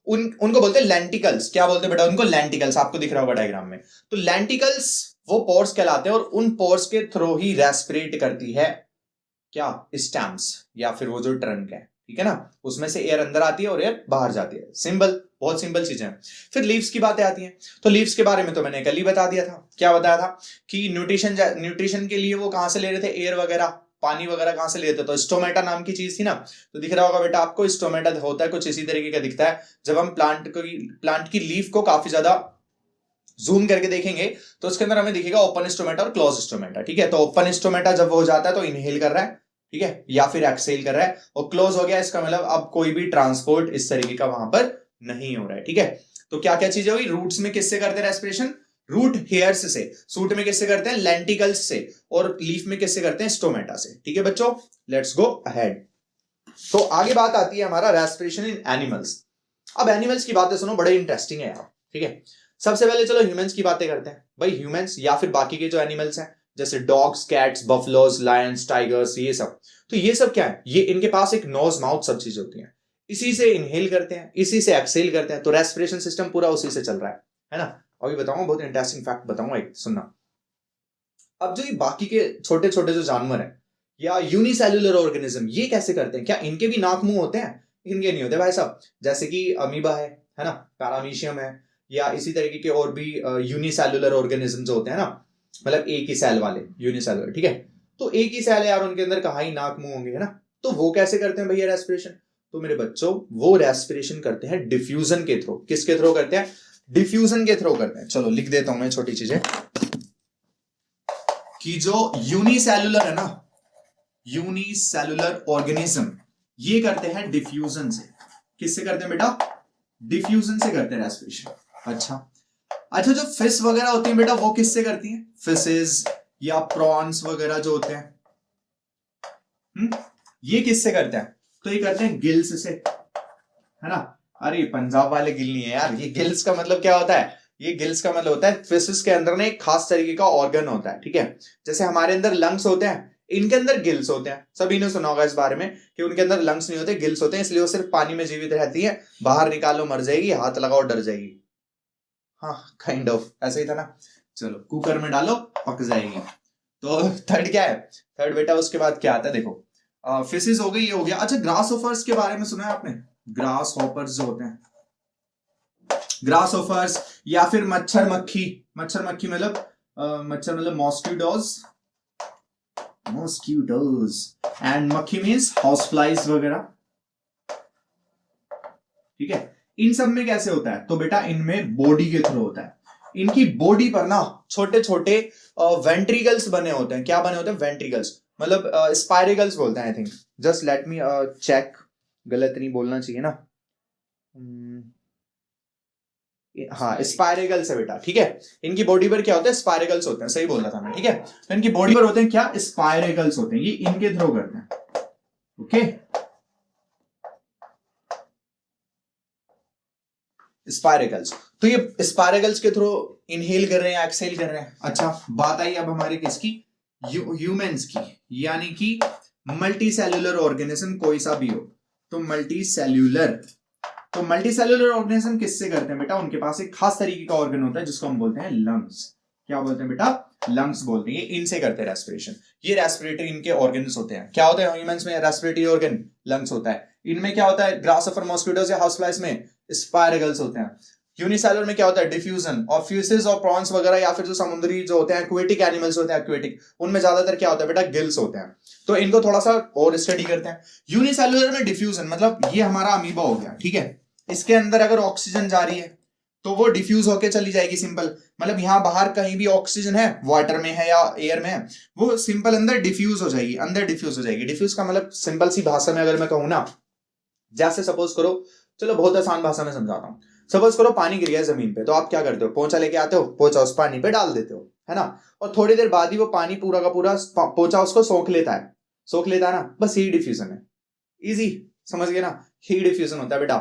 उनको बोलते हैं लेंटिकल्स। क्या बोलते हैं बेटा उनको? लेंटिकल्स। आपको दिख रहा होगा डायग्राम में। तो लेंटिकल्स वो पोर्स कहलाते हैं, और उन पोर्स के थ्रू ही रेस्पिरेट करती है क्या, स्टैम्स, या फिर वो जो ट्रंक है, ठीक है ना, उसमें से एयर अंदर आती है और एयर बाहर जाती है। सिंपल, बहुत सिंपल चीजें हैं। फिर लीव्स की बातें आती हैं। तो लीव्स के बारे में तो मैंने कल ही बता दिया था। क्या बताया था कि न्यूट्रिशन के लिए वो कहां से ले रहे थे, एयर वगैरह पानी वगैरह कहां से लेते थे, तो स्टोमेटा नाम की चीज थी ना। तो दिख रहा होगा बेटा आपको, स्टोमेटा होता है कुछ इसी तरीके का दिखता है। जब हम प्लांट की लीफ को काफी ज्यादा जूम करके देखेंगे तो उसके अंदर हमें दिखेगा ओपन स्टोमेटा और क्लोज स्टोमेटा। ठीक है, तो ओपन स्टोमेटा जब हो जाता है तो इनहेल कर रहा है, ठीक है, या फिर एक्सहेल कर रहा है, और क्लोज हो गया इसका मतलब अब कोई भी ट्रांसपोर्ट इस तरीके का वहां पर नहीं हो रहा है। ठीक है, तो क्या क्या चीजें हुई, रूट्स में किससे करते हैं रेस्पिरेशन, रूट हेयर्स से, सूट में किससे करते हैं, लेंटिकल्स से, और लीफ में किससे करते हैं, स्टोमेटा से। ठीक है बच्चों, लेट्स गो अहेड। तो आगे बात आती है हमारा रेस्पिरेशन इन एनिमल्स। अब एनिमल्स की बातें सुनो, बड़े इंटरेस्टिंग है यार। ठीक है, सबसे पहले चलो ह्यूमंस की बातें करते हैं। भाई ह्यूमंस या फिर बाकी के जो एनिमल्स हैं, जैसे dogs, cats, buffaloes, Lions, tigers, ये सब, तो ये सब क्या है, ये इनके पास एक नोज माउथ सब चीजें होती हैं, इसी से इनहेल करते हैं, इसी से एक्सहेल करते हैं। तो रेस्पिरेशन सिस्टम पूरा उसी से चल रहा है ना। अभी बताऊंगा, बहुत इंटरेस्टिंग फैक्ट बताऊंगा एक, सुनना। अब जो ये बाकी के छोटे छोटे जो जानवर हैं या यूनिसेल्युलर ऑर्गेनिज्म, ये कैसे करते हैं, क्या इनके भी नाक मुंह होते हैं? इनके नहीं होते भाई साहब। जैसे कि अमीबा है ना, पैरामीशियम है, या इसी तरीके के और भी यूनिसेल्युलर ऑर्गेनिज्म जो होते हैं ना, मतलब एक ही सेल वाले, यूनिसेल्युलर। ठीक है, तो एक ही सेल है यार, उनके अंदर कहाँ ही नाक मुंह होंगे, है ना। तो वो कैसे करते हैं भैया रेस्पिरेशन? तो मेरे बच्चों, वो रेस्पिरेशन करते हैं डिफ्यूजन के थ्रू। किसके थ्रू करते हैं? डिफ्यूजन के थ्रू करते हैं। चलो लिख देता हूं मैं छोटी चीजें, कि जो यूनिसेल्युलर है ना, यूनिसेल्युलर ऑर्गेनिज्म, ये करते हैं डिफ्यूजन से। किससे करते हैं बेटा? डिफ्यूजन से करते हैं रेस्पिरेशन। अच्छा, जो फिश वगैरह होती हैं बेटा, वो किससे करती हैं? फिशेस या प्रॉन्स वगैरह जो होते हैं, ये किससे करते हैं? तो ये करते हैं गिल्स से, है ना। अरे पंजाब वाले गिल नहीं है यार, ये गिल्स का मतलब क्या होता है, ये गिल्स का मतलब होता है फिशेस के अंदर ना एक खास तरीके का ऑर्गन होता है, ठीक है। जैसे हमारे अंदर लंग्स होते हैं, इनके अंदर गिल्स होते हैं। सभी ने सुना होगा इस बारे में कि उनके अंदर लंग्स नहीं होते, गिल्स होते हैं, इसलिए वो सिर्फ पानी में जीवित रहती है। बाहर निकालो मर जाएगी, हाथ लगाओ डर जाएगी। हाँ काइंड ऑफ ऐसा ही था ना। चलो कुकर में डालो पक जाएगी। तो थर्ड क्या है, थर्ड बेटा उसके बाद क्या आता है देखो, फिशेस हो गई, ये हो गया। अच्छा ग्रास हॉपर्स के बारे में सुना है आपने? ग्रास हॉपर्स जो होते हैं, ग्रास हॉपर्स या फिर मच्छर मक्खी। मच्छर मक्खी मतलब मच्छर मतलब मॉस्किटोज, मॉस्किटोज एंड मक्खी मीन्स हाउस फ्लाइज वगैरह, ठीक है। इन सब में कैसे होता है, तो बेटा इनमें बॉडी के थ्रू होता है। इनकी बॉडी पर ना छोटे छोटे वेंट्रिकल्स बने होते हैं। क्या बने होते हैं? वेंट्रिकल्स मतलब स्पाइरेगल्स बोलते हैं I think. Just let me check, गलत नहीं बोलना चाहिए ना। हाँ स्पाइरेगल्स है बेटा, ठीक है। इनकी बॉडी पर क्या होता है? स्पाइरेगल्स होते हैं, सही बोल रहा था मैं, ठीक है। तो इनकी बॉडी पर होते हैं क्या? स्पाइरेगल्स होते हैं, ये इनके थ्रू करते हैं, ओके। स्पाइरेगल्स, तो ये स्पाइरेगल्स के थ्रू इनहेल कर रहे हैं, एक्सहेल कर रहे हैं। अच्छा बात आई अब हमारे किसकी? ह्यूमंस की, यानी कि मल्टी सेल्यूलर ऑर्गेनिज्म कोई सा भी हो तो मल्टी सेल्यूलर। तो मल्टी सेल्यूलर ऑर्गेनिज्म किससे करते हैं बेटा? उनके पास एक खास तरीके का ऑर्गन होता है जिसको हम बोलते हैं लंग्स। क्या बोलते हैं बेटा? लंग्स बोलते हैं। ये इनसे करते हैं रेस्पिरेशन, ये रेस्पिरेटरी इनके ऑर्गन्स होते हैं। क्या होते हैं ह्यूमंस में? रेस्पिरेटरी ऑर्गन लंग्स होता है। इनमें क्या होता है? ग्रासहॉपर मॉस्किटोज या हाउस फ्लाइज में स्पाइरेगल्स होते हैं। यूनिसेलुलर में क्या होता है? डिफ्यूजन। और फिशेस और प्रॉन्स वगैरह या फिर जो समुद्री जो होते हैं एक्वेटिक एनिमल्स होते हैं, एक्वेटिक, उनमें ज्यादातर क्या होता है बेटा? गिल्स होते हैं। तो इनको थोड़ा सा और स्टडी करते हैं। यूनिसेलुलर में डिफ्यूजन मतलब ये हमारा अमीबा हो गया, ठीक है। इसके अंदर अगर ऑक्सीजन जा रही है तो वो डिफ्यूज होके चली जाएगी, सिंपल। मतलब यहां बाहर कहीं भी ऑक्सीजन है, वाटर में है या एयर में है, वो सिंपल अंदर डिफ्यूज हो जाएगी, अंदर डिफ्यूज हो जाएगी। डिफ्यूज का मतलब सिंपल सी भाषा में अगर मैं कहूं ना, जैसे सपोज करो, चलो बहुत आसान भाषा में समझाता हूं। सपोज करो पानी गिर गया जमीन पे, तो आप क्या करते हो? पोंछा लेके आते हो, पोंछा उस पानी पे डाल देते हो, है ना। और थोड़ी देर बाद ही वो पानी पूरा का पूरा पोंछा उसको सोख लेता है, सोख लेता है ना। बस यही डिफ्यूजन है। इजी, समझ गए ना? यही डिफ्यूजन होता है बेटा,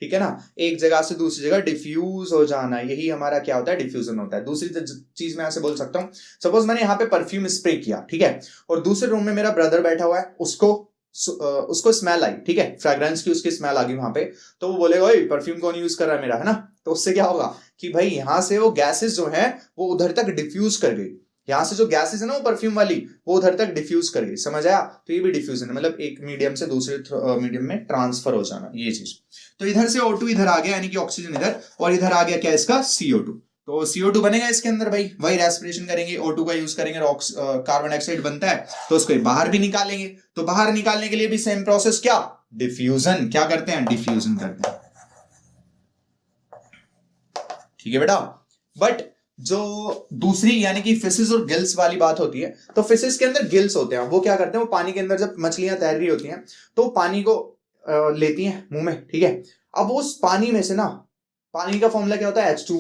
ठीक है ना। एक जगह से दूसरी जगह डिफ्यूज हो जाना, यही हमारा क्या होता है? डिफ्यूजन होता है। दूसरी चीज मैं ऐसे बोल सकता हूँ, सपोज मैंने यहाँ पे परफ्यूम स्प्रे किया, ठीक है, और दूसरे रूम में मेरा ब्रदर बैठा हुआ है, उसको स्मेल आई, ठीक है, फ्रेग्रेंस की उसकी स्मेल आ गई वहां पे। तो वो बोलेगा ओए परफ्यूम कौन यूज कर रहा है मेरा, है ना। तो उससे क्या होगा कि भाई यहां से वो गैसेस जो है वो उधर तक डिफ्यूज कर गई। यहां से जो गैसेस है ना वो परफ्यूम वाली, वो उधर तक डिफ्यूज कर गई, समझ आया? तो ये भी डिफ्यूजन है, मतलब एक मीडियम से दूसरे मीडियम में ट्रांसफर हो जाना, ये चीज। तो इधर से O2 इधर आ गया, यानी कि ऑक्सीजन इधर, और इधर आ गया क्या इसका? CO2। तो CO2 बनेगा इसके अंदर भाई, वही रेस्पिरेशन करेंगे, O2 का यूज करेंगे, कार्बन डाइऑक्साइड बनता है, तो उसको बाहर भी निकालेंगे। तो बाहर निकालने के लिए भी सेम प्रोसेस, क्या? डिफ्यूजन। क्या करते हैं? डिफ्यूजन करते हैं, ठीक है बेटा। बट जो दूसरी यानी कि फिशेस और गिल्स वाली बात होती है, तो फिशेस के अंदर गिल्स होते हैं। वो क्या करते हैं? वो पानी के अंदर जब मछलियां तैर रही होती हैं तो पानी को लेती हैं मुंह में, ठीक है। अब उस पानी में से ना, पानी का फॉर्मूला क्या होता है? H2।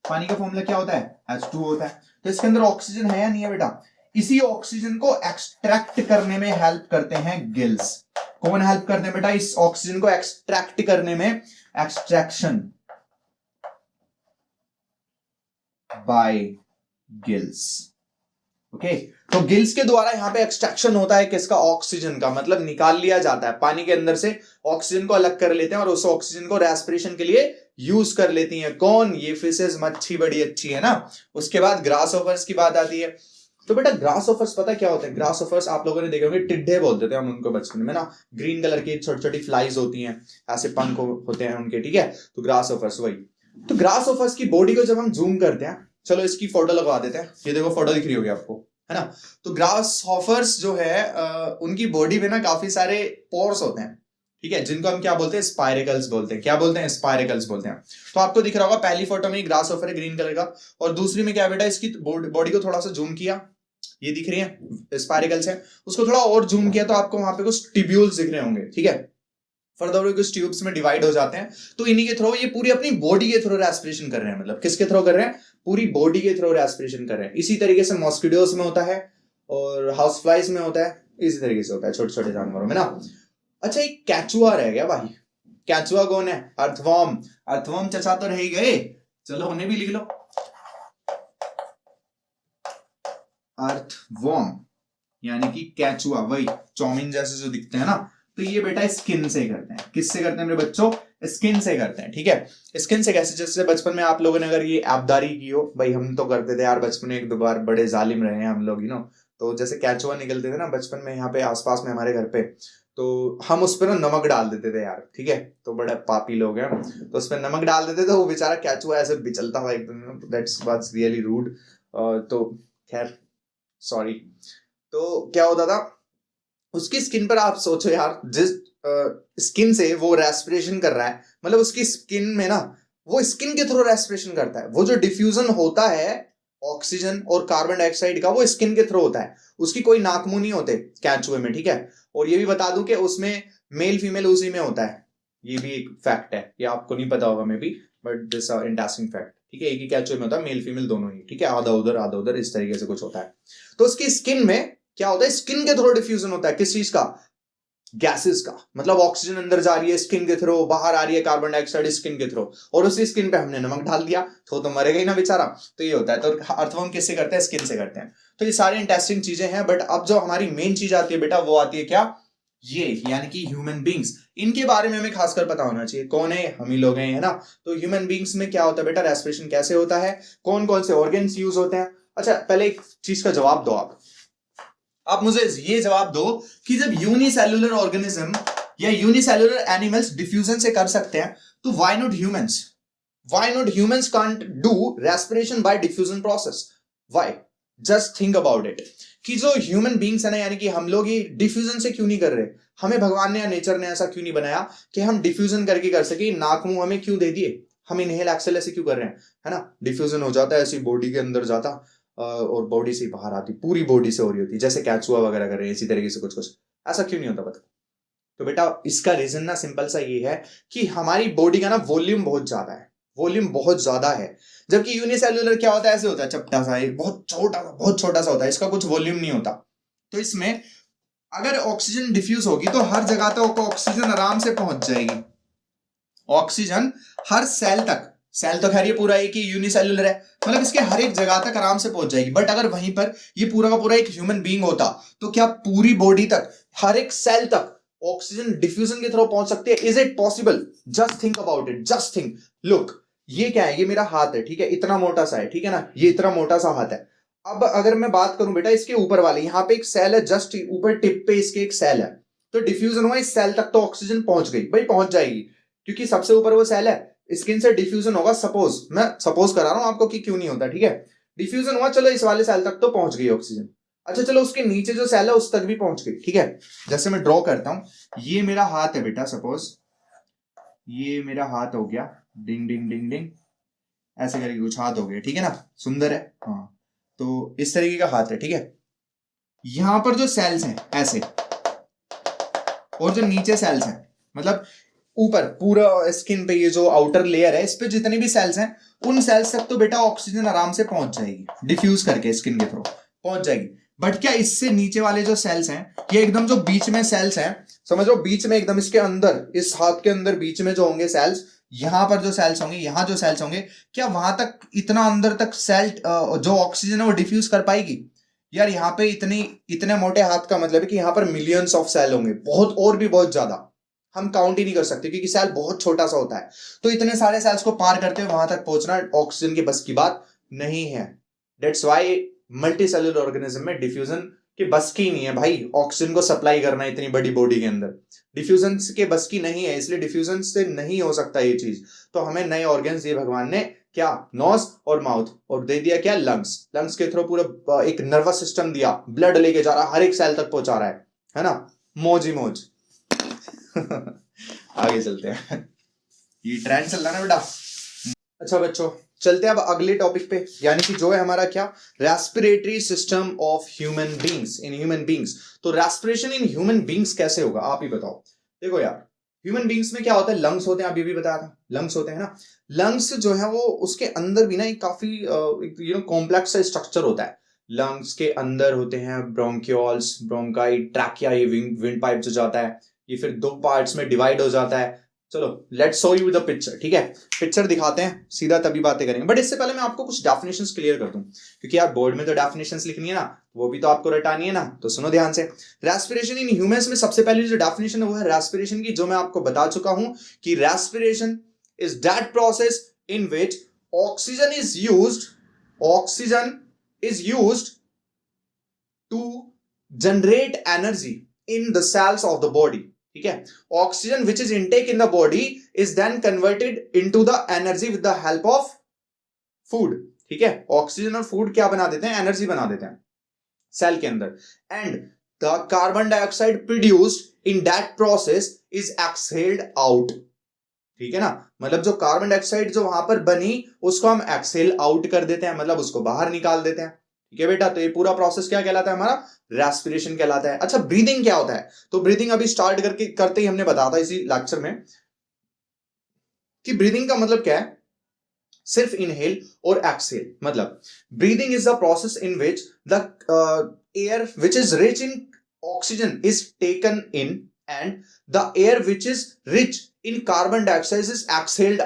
पानी का फॉर्मूला क्या होता है? H2 होता है। तो इसके अंदर ऑक्सीजन है या नहीं है बेटा? इसी ऑक्सीजन को एक्सट्रैक्ट करने में हेल्प करते हैं गिल्स। कौन हेल्प करते हैं बेटा इस ऑक्सीजन को एक्सट्रैक्ट करने में? Extraction by gills, okay. तो गिल्स के द्वारा यहां पे एक्सट्रैक्शन होता है किसका? ऑक्सीजन का। मतलब निकाल लिया जाता है पानी के अंदर से, ऑक्सीजन को अलग कर लेते हैं और उस ऑक्सीजन को रेस्पिरेशन के लिए यूज कर लेती हैं। कौन? ये फिशेस, मच्छी बड़ी अच्छी है ना। उसके बाद ग्रासहॉपर्स की बात आती है। तो बेटा ग्रासहॉपर्स पता क्या होते हैं? ग्रासहॉपर्स आप लोगों ने देखे होंगे, टिड्डे बोलते थे हम उनको बचपन में ना। ग्रीन कलर की छोटी छोटी फ्लाइज होती हैं, ऐसे पंख होते हैं उनके, ठीक है। तो ग्रासहॉपर्स वही। तो ग्रासहॉपर्स की बॉडी को जब हम जूम करते हैं, चलो इसकी फोटो लगवा देते हैं, ये देखो फोटो दिख रही होगी आपको, है ना। तो ग्रास हॉपर्स जो है उनकी बॉडी में ना काफी सारे पोर्स होते हैं, ठीक है, जिनको हम क्या बोलते हैं? स्पाइरेकल्स बोलते हैं। क्या बोलते हैं? स्पाइरेकल्स बोलते हैं। तो आपको दिख रहा होगा पहली फोटो में ग्रास हॉपर है ग्रीन कलर का, और दूसरी में क्या बेटा? इसकी बॉडी को थोड़ा सा जूम किया, ये दिख रही है स्पाइरेकल्स है। उसको थोड़ा और जूम किया तो आपको वहां पे कुछ टिब्यूल्स दिख रहे होंगे, ठीक है। फर्दर कुछ ट्यूब्स में डिवाइड हो जाते हैं। तो इन्हीं के थ्रू ये पूरी अपनी बॉडी के थ्रू रेस्पिरेशन कर रहे हैं। मतलब किसके थ्रू कर रहे हैं? पूरी बॉडी के थ्रू रेस्पिरेशन कर रहे हैं। इसी तरीके से मॉस्किटोस में होता है और हाउस फ्लाइज में होता है, इसी तरीके से होता है छोटे छोटे जानवरों में ना। अच्छा एक कैचुआ रह गया भाई, कैचुआ कौन है? अर्थवर्म। अर्थवर्म चचा तो रह ही गए, चलो उन्हें भी लिख लो, अर्थवर्म यानी कि कैचुआ, वही चाउमीन जैसे जो दिखते हैं ना, तो ये बेटा स्किन से करते हैं। किससे करते हैं मेरे बच्चों? स्किन से करते हैं, ठीक है। स्किन से कैसे? जैसे बचपन में आप लोगों ने अगर ये आबदारी की हो, भाई हम तो करते थे यार बचपन में, एक दो बार बड़े जालिम रहे हैं हम लोग, तो जैसे कैचुआ निकलते थे ना बचपन में यहाँ पे आसपास में हमारे घर पे, तो हम उस पर ना नमक डाल देते थे यार, ठीक है, तो बड़े पापी लोग हैं, तो उस पर नमक डाल देते थे, वो बेचारा कैचुआ ऐसे बिचलता हुआ एकदम, दैट्स वाज रियली रूड। तो खैर सॉरी। तो क्या होता था, उसकी स्किन पर आप सोचो यार, जिस स्किन से वो रेस्पिरेशन कर रहा है, मतलब उसकी स्किन में ना, वो स्किन के थ्रू रेस्पिरेशन करता है, वो जो डिफ्यूजन होता है ऑक्सीजन और कार्बन डाइऑक्साइड का, वो स्किन के थ्रू होता है, उसकी कोई नाक मुंह नहीं होते कैचुए में, ठीक है। और ये भी बता दूं कि उसमें मेल फीमेल उसी में होता है, ये भी एक फैक्ट है, ये आपको नहीं पता होगा may be, but this interesting fact, ठीक है। एक ही कैचुए में होता है मेल फीमेल दोनों ही, ठीक है, आधा उधर इस तरीके से कुछ होता है। तो उसकी स्किन में क्या होता है, स्किन के थ्रू डिफ्यूजन होता है, किस चीज का? गैसेस का, मतलब ऑक्सीजन अंदर जा रही है स्किन के थ्रू, बाहर आ रही है कार्बन डाइऑक्साइड स्किन के थ्रू, और उसी स्किन पे हमने नमक डाल दिया तो मरेगा ही ना बेचारा। तो ये होता है। तो अर्थवर्म किससे करते हैं? स्किन से करते हैं। तो ये सारी इंटरेस्टिंग चीजें हैं, बट अब जो हमारी मेन चीज आती है बेटा, वो आती है क्या? ये यानी कि ह्यूमन बींग्स। इनके बारे में हमें खासकर पता होना चाहिए, कौन है? हम ही लोग हैं, है ना। तो ह्यूमन बींग्स में क्या होता है बेटा, रेस्पिरेशन कैसे होता है, कौन कौन से ऑर्गन्स यूज होते हैं। अच्छा पहले एक चीज का जवाब दो आप मुझे ये जवाब दो कि जब यूनिसेल्युलर ऑर्गेनिज्म या यूनिसेल्युलर एनिमल्स डिफ्यूजन से कर सकते हैं, तो why not humans can't do respiration bye diffusion process? Why? Just think about it, कि जो ह्यूमन बींग्स है ना, यानी कि हम लोग ये डिफ्यूजन से क्यों नहीं कर रहे? हमें भगवान ने या नेचर ने ऐसा क्यों नहीं बनाया कि हम डिफ्यूजन करके कर सके? नाक मुंह हमें क्यों दे दिए? हम इनहेल एक्सेल ऐसे क्यों कर रहे हैं, है ना? डिफ्यूजन हो जाता है ऐसी बॉडी के अंदर जाता, और बॉडी से बाहर आती, पूरी बॉडी से हो रही होती, जैसे कैचुआ वगैरह कर रहे हैं इसी तरीके से कुछ ऐसा क्यों नहीं होता बता? तो बेटा इसका रीजन ना सिंपल सा ये है कि हमारी बॉडी का ना वॉल्यूम बहुत ज्यादा है, जबकि यूनिसेल्युलर क्या होता है? ऐसे होता है चपटा सा, एक बहुत छोटा सा होता है, इसका कुछ वॉल्यूम नहीं होता। तो इसमें अगर ऑक्सीजन डिफ्यूज होगी तो हर जगह तक ऑक्सीजन आराम से पहुंच जाएगी, ऑक्सीजन हर सेल तो खैर ये पूरा एक ही यूनिसेल्युलर है, मतलब इसके हर एक जगह तक आराम से पहुंच जाएगी। बट अगर वहीं पर ये पूरा का पूरा एक ह्यूमन बीइंग होता, तो क्या पूरी बॉडी तक, हर एक सेल तक ऑक्सीजन डिफ्यूजन के थ्रू पहुंच सकती है? Is it possible? Just think about it, just think. Look, ये क्या है? ये मेरा हाथ है, ठीक है, इतना मोटा सा है, ठीक है ना, ये इतना मोटा सा हाथ है। अब अगर मैं बात करूं बेटा इसके ऊपर वाले, यहां पे एक सेल है, जस्ट ऊपर टिप पे इसके एक सेल है, तो डिफ्यूजन हुआ, इस सेल तक तो ऑक्सीजन पहुंच गई, भाई पहुंच जाएगी, क्योंकि सबसे ऊपर वो सेल है। स्किन से डिफ्यूजन होगा, मैं सपोज करा रहा हूं आपको कि क्यों नहीं होता, ठीक है। डिफ्यूजन हुआ, चलो इस वाले सेल तक तो पहुंच गई ऑक्सीजन। अच्छा चलो उसके नीचे जो सेल है उस तक भी पहुंच गई, ठीक है। जैसे मैं ड्रॉ करता हूं, ये मेरा हाथ है बेटा, सपोज ये मेरा हाथ हो गया, डिंग डिंग डिंग डिंग ऐसे करके कुछ हाथ हो गया, ठीक है ना, सुंदर है, हाँ। तो इस तरीके का हाथ है, ठीक है। यहां पर जो सेल्स हैं ऐसे, और जो नीचे सेल्स हैं, मतलब ऊपर पूरा स्किन पे ये जो आउटर लेयर है, इस पे जितने भी सेल्स हैं, उन सेल्स तक तो बेटा ऑक्सीजन आराम से पहुंच जाएगी, डिफ्यूज करके स्किन के थ्रू पहुंच जाएगी। बट क्या इससे नीचे वाले जो सेल्स हैं, ये एकदम जो बीच में सेल्स हैं, समझ लो बीच में एकदम इसके अंदर, इस हाथ के अंदर बीच में जो होंगे सेल्स, यहां पर जो सेल्स होंगे, यहां जो सेल्स होंगे, क्या वहां तक इतना अंदर तक सेल जो ऑक्सीजन है वो डिफ्यूज कर पाएगी? यार यहाँ पे इतने मोटे हाथ का मतलब है कि यहाँ पर मिलियंस ऑफ सेल होंगे, बहुत, और भी बहुत ज्यादा, हम काउंट ही नहीं कर सकते क्योंकि सेल बहुत छोटा सा होता है। तो इतने सारे सेल्स को पार करते हुए वहां तक पहुंचना ऑक्सीजन के बस की बात नहीं है। That's why multi cellular organism में डिफ्यूजन के बस की नहीं है भाई, ऑक्सीजन को सप्लाई करना इतनी बड़ी बॉडी के अंदर डिफ्यूजन के बस की नहीं है, इसलिए डिफ्यूजन से नहीं हो सकता ये चीज। तो हमें नए ऑर्गन्स दिए भगवान ने, क्या? नोज और माउथ, और दे दिया क्या? लंग्स के थ्रू पूरा एक नर्वस सिस्टम दिया, ब्लड लेके जा रहा, हर एक सेल तक पहुंचा रहा है ना, मौज ही मौज। आगे चलते हैं, ये ट्रेंड चल रहा है ना बेटा। अच्छा बच्चों, चलते हैं अब अगले टॉपिक पे, यानी कि जो है हमारा क्या? Respiratory system of human beings, in human beings. तो रेस्पिरेशन इन ह्यूमन बींग्स कैसे होगा, आप ही बताओ। देखो यार, ह्यूमन बींग्स में क्या होता है? लंग्स होते हैं, आप ये भी बताया था, लंग्स होते हैं ना। लंग्स जो है वो, उसके अंदर भी ना एक काफी कॉम्प्लेक्स सा स्ट्रक्चर होता है। लंग्स के अंदर होते हैं ब्रोंकियोल्स, ब्रोंकाई, ट्रैकिया, ये विंड पाइप जो जाता है, ये फिर दो पार्ट्स में डिवाइड हो जाता है, चलो let's show you the picture, ठीक है, पिक्चर दिखाते हैं, सीधा तभी बातें करेंगे। बट इससे पहले मैं आपको कुछ डेफिनेशंस क्लियर कर दूं, क्योंकि यार बोर्ड में तो डेफिनेशंस लिखनी है ना, वो भी तो आपको रटानी है ना, तो सुनो ध्यान से। रेस्पिरेशन इन ह्यूमंस में सबसे पहली जो डेफिनेशन है वो है रेस्पिरेशन की, जो मैं आपको बता चुका हूं कि respiration is that process in which oxygen is used to generate energy in the cells of the body, ठीक है। Oxygen which is intake in the body is then converted into the energy with the help of food, ठीक है। Oxygen और food क्या बना देते हैं, energy बना देते हैं सेल के अंदर। And the carbon dioxide produced in that process is exhaled out, ठीक है ना। मतलब जो कार्बन डाइऑक्साइड जो वहां पर बनी उसको हम एक्सहेल आउट कर देते हैं, मतलब उसको बाहर निकाल देते हैं, ठीक है बेटा। तो ये पूरा प्रोसेस क्या कहलाता है, हमारा रेस्पिरेशन कहलाता है। अच्छा, ब्रीदिंग क्या होता है, तो ब्रीदिंग अभी स्टार्ट करते ही हमने बताया था इसी लेक्चर में कि ब्रीदिंग का मतलब क्या है, सिर्फ इनहेल और एक्सहेल। मतलब breathing is the process in which the air which is rich in oxygen is taken in and the air which is rich in carbon dioxide is exhaled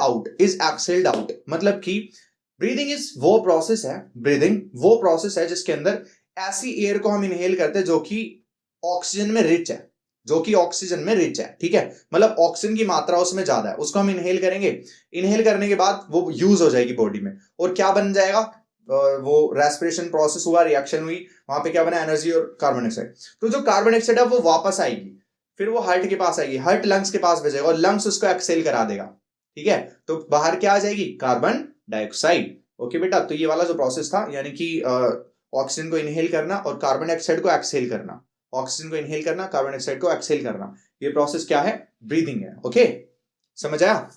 out. मतलब कि breathing is वो process है जिसके अंदर ऐसी air को हम inhale करते हैं जो कि ऑक्सीजन में रिच है, ठीक है। मतलब ऑक्सीजन की मात्रा उसमें ज्यादा है, उसको हम इनहेल करेंगे। इनहेल करने के बाद वो यूज हो जाएगी बॉडी में, और क्या बन जाएगा, वो रेस्पिरेशन प्रोसेस हुआ, रिएक्शन हुई, वहां पे क्या बना, एनर्जी और कार्बन डाइऑक्साइड। तो जो कार्बन डाइऑक्साइड है वो वापस आएगी, फिर वो हार्ट के पास आएगी, हार्ट लंग्स के पास भेजेगा और लंग्स उसको एक्सेल करा देगा, ठीक है। तो बाहर क्या आ जाएगी, कार्बन डाइऑक्साइड। ओके बेटा, तो ये वाला जो प्रोसेस था, यानी कि ऑक्सीजन को इनहेल करना और कार्बन डाइऑक्साइड को एक्सेल करना, ऑक्सीजन को इनहेल करना, कार्बन डाइऑक्साइड को एक्सेल करना, ये प्रोसेस क्या है, ब्रीदिंग है। ओके, समझ आया।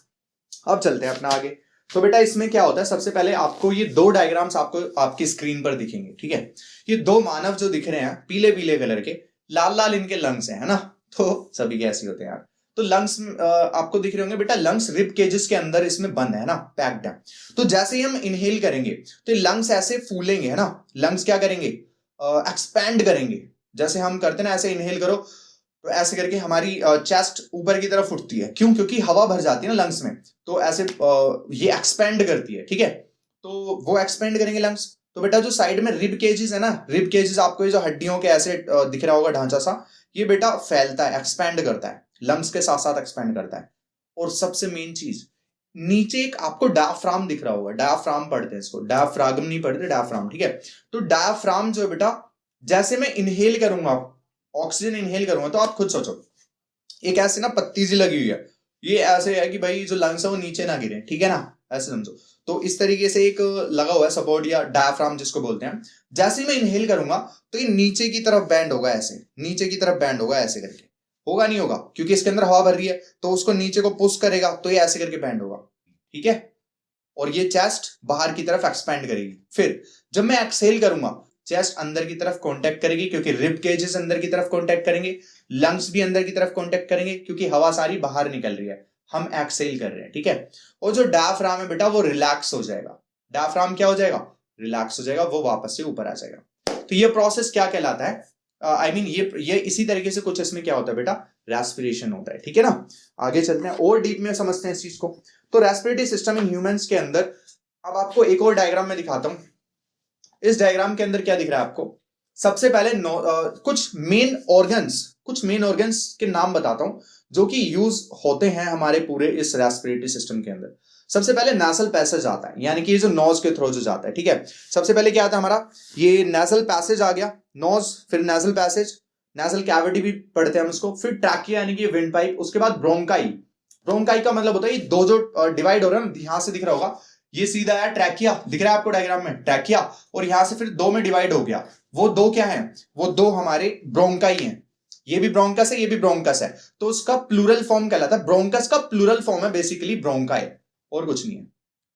अब चलते हैं अपना आगे। तो बेटा इसमें क्या होता है, सबसे पहले आपको ये दो डायग्राम्स आपको आपकी स्क्रीन पर दिखेंगे, ठीक है। ये दो मानव जो दिख रहे हैं पीले पीले कलर के, लाल लाल इनके लंग्स हैं, है ना। तो सभी के ऐसे होते हैं यार। तो लंग्स आपको दिख रहे होंगे बेटा, लंग्स रिब केजेस के अंदर इसमें बंद है ना, पैक्ड है। तो जैसे ही हम इनहेल करेंगे तो लंग्स ऐसे फूलेंगे, है ना। लंग्स क्या करेंगे, एक्सपैंड करेंगे। जैसे हम करते हैं ना, ऐसे इनहेल करो तो ऐसे करके हमारी चेस्ट ऊपर की तरफ उठती है, क्यों, क्योंकि हवा भर जाती है ना लंग्स में, तो ऐसे ये एक्सपेंड करती है, ठीक है। तो वो एक्सपेंड करेंगे लंग्स। तो बेटा जो साइड में रिब केजेस है ना, रिब केजेस आपको ये जो हड्डियों के ऐसे दिख रहा होगा ढांचा सा, ये बेटा फैलता है, एक्सपेंड करता है, लंग्स के साथ साथ एक्सपेंड करता है। और सबसे मेन चीज, नीचे एक आपको डायफ्राम दिख रहा होगा, डायफ्राम पढ़ते हैं इसको, डायफ्रागम नहीं पढ़ते, डायफ्राम, ठीक है। तो डायफ्राम जो है बेटा, जैसे मैं इनहेल करूंगा, ऑक्सीजन इनहेल करूंगा, तो आप खुद सोचो एक ऐसे ना पत्ती सी लगी हुई है, ये ऐसे है कि भाई जो लंग्स है वो नीचे ना गिरे, ठीक है ना, ऐसे समझो। तो इस तरीके से एक लगा हुआ है सपोर्ट या डायफ्राम जिसको बोलते हैं। जैसे ही मैं इनहेल करूंगा तो ये नीचे की तरफ बैंड होगा, ऐसे नीचे की तरफ बैंड होगा, ऐसे करके होगा, नहीं होगा, क्योंकि इसके अंदर हवा भर रही है, तो उसको नीचे को पुश करेगा तो ये ऐसे करके बैंड होगा, ठीक है। और ये चेस्ट बाहर की तरफ एक्सपैंड करेगी। फिर जब मैं एक्सहेल करूंगा, चेस्ट अंदर की तरफ कांटेक्ट करेगी, क्योंकि रिब केजेस अंदर की तरफ कांटेक्ट करेंगे, लंग्स भी अंदर की तरफ कांटेक्ट करेंगे, क्योंकि हवा सारी बाहर निकल रही है, हम एक्सहेल कर रहे हैं, ठीक है। और जो डायफ्राम है बेटा वो रिलैक्स हो जाएगा। डायफ्राम क्या हो जाएगा, रिलैक्स हो जाएगा, वो वापस से ऊपर आ जाएगा। तो ये प्रोसेस क्या कहलाता है, आई मीन ये इसी तरीके से कुछ इसमें क्या होता है बेटा, रेस्पिरेशन होता है, ठीक है ना। आगे चलते हैं और डीप में समझते हैं इस चीज को। तो रेस्पिरेटरी सिस्टम इन ह्यूमंस के अंदर, अब आपको एक और डायग्राम में दिखाता हूं। इस डायग्राम के अंदर क्या दिख रहा है आपको, सबसे पहले कुछ मेन ऑर्गन्स के नाम बताता हूं जो कि यूज होते हैं हमारे पूरे इस रेस्पिरेटरी सिस्टम के अंदर। सबसे पहले नेसल पैसेज आता है, यानी कि ये जो नोज के थ्रू जो जाता है, ठीक है। सबसे पहले क्या आता है हमारा, ये नेसल पैसेज आ गया, नोज, फिर नेसल पैसेज, नेसल कैविटी भी पढ़ते हैं हम इसको, फिर ट्रैकिया यानी कि विंड पाइप, उसके बाद ब्रोंकाई। ब्रोंकाई का मतलब होता है ये दो जो डिवाइड हो रहा है ना, यहां से दिख रहा होगा, ये सीधा है ट्रैकिया, दिख रहा है आपको डायग्राम में, ट्रैकिया, और यहां से फिर दो में डिवाइड हो गया। वो दो क्या है, वो दो हमारे ब्रोंकाई हैं, ये भी ब्रोंकस है, ये भी ब्रोंकस है, तो उसका प्लूरल फॉर्म कहलाता है। ब्रोंकस का प्लूरल फॉर्म है बेसिकली ब्रोंकाई, और कुछ नहीं है।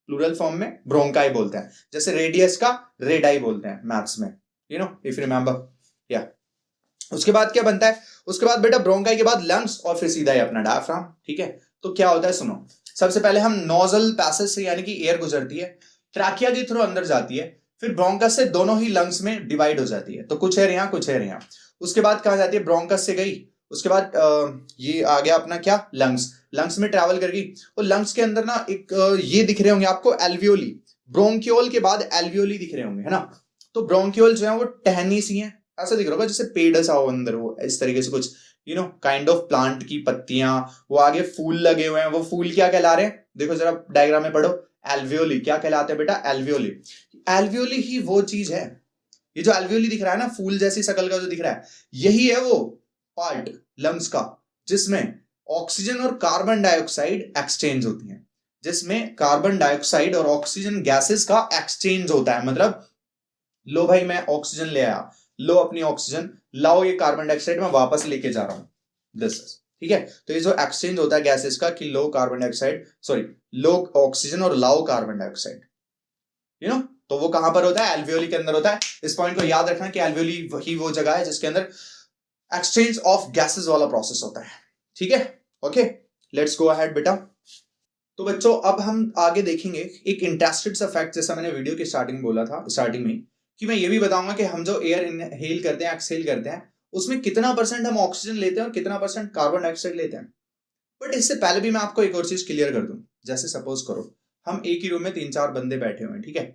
प्लूरल फॉर्म में ब्रोंकाई बोलते हैं, जैसे रेडियस का रेडाई बोलते हैं मैथ्स में, you know, if you remember, या। उसके बाद क्या बनता है, उसके बाद बेटा ब्रोंकाई के बाद लंग्स, और फिर सीधा ही अपना डायफ्राम, ठीक है। तो क्या होता है सुनो, सबसे पहले हम नोजल पैसेज से, यानी कि एयर गुजरती है, ट्रैकिया के थ्रू अंदर जाती है, फिर ब्रोंकस से दोनों ही लंग्स में डिवाइड हो जाती है, तो कुछ एयर यहां, कुछ एयर यहां। उसके बाद कहां जाती है, ब्रोंकस से गई, उसके बाद ये आ गया अपना क्या, लंग्स, लंग्स में ट्रैवल कर गई, और लंग्स के अंदर ना एक ये दिख रहे होंगे आपको एल्वियोली, ब्रोंकियोल के बाद एल्वियोली दिख रहे होंगे, है ना। तो ब्रोंकियोल जो है वो टहनी सी है, ऐसा दिख रहा होगा जैसे पेड़ सा हो अंदर, वो इस तरीके से कुछ काइंड ऑफ प्लांट की पत्तियां, वो आगे फूल लगे हुए हैं, वो फूल क्या कहला रहे हैं, देखो जरा डायग्राम में पढ़ो, एल्वियोली क्या कहलाते हैं बेटा, एल्वियोली। एल्वियोली ही वो चीज है, ये जो एल्वियोली दिख रहा है ना, फूल जैसी शकल का जो दिख रहा है, यही है वो पार्ट लंग्स का जिसमें ऑक्सीजन और कार्बन डाइऑक्साइड एक्सचेंज होती है, जिसमें कार्बन डाइऑक्साइड और ऑक्सीजन गैसेस का एक्सचेंज होता है। मतलब लो भाई मैं ऑक्सीजन ले आया, लो अपनी ऑक्सीजन, लाओ ये कार्बन डाइऑक्साइड मैं वापस लेके जा रहा हूं, दिस इज, ठीक है। तो ये जो एक्सचेंज होता है गैसेस का, कि लो कार्बन डाइऑक्साइड, सॉरी लो ऑक्सीजन और लाओ कार्बन डाइऑक्साइड, तो वो कहां पर होता है, एल्वियोली के अंदर होता है। इस पॉइंट को याद रखना कि एल्वियोली ही वो जगह है जिसके अंदर एक्सचेंज ऑफ गैसेस वाला प्रोसेस होता है, ठीक है। ओके, लेट्स गो अहेड बेटा। तो बच्चों अब हम आगे देखेंगे एक इंटरेस्टेड सा फैक्ट, जैसा मैंने वीडियो के स्टार्टिंग बोला था, स्टार्टिंग में, कि मैं ये भी बताऊंगा कि हम जो एयर इनहेल करते हैं, एक्सहेल करते हैं, उसमें कितना परसेंट हम ऑक्सीजन लेते हैं और कितना परसेंट कार्बन डाइऑक्साइड लेते हैं। बट इससे पहले भी मैं आपको एक और चीज क्लियर कर दूं। जैसे सपोज करो हम एक ही रूम में 3-4 बंदे बैठे हुए हैं, ठीक है,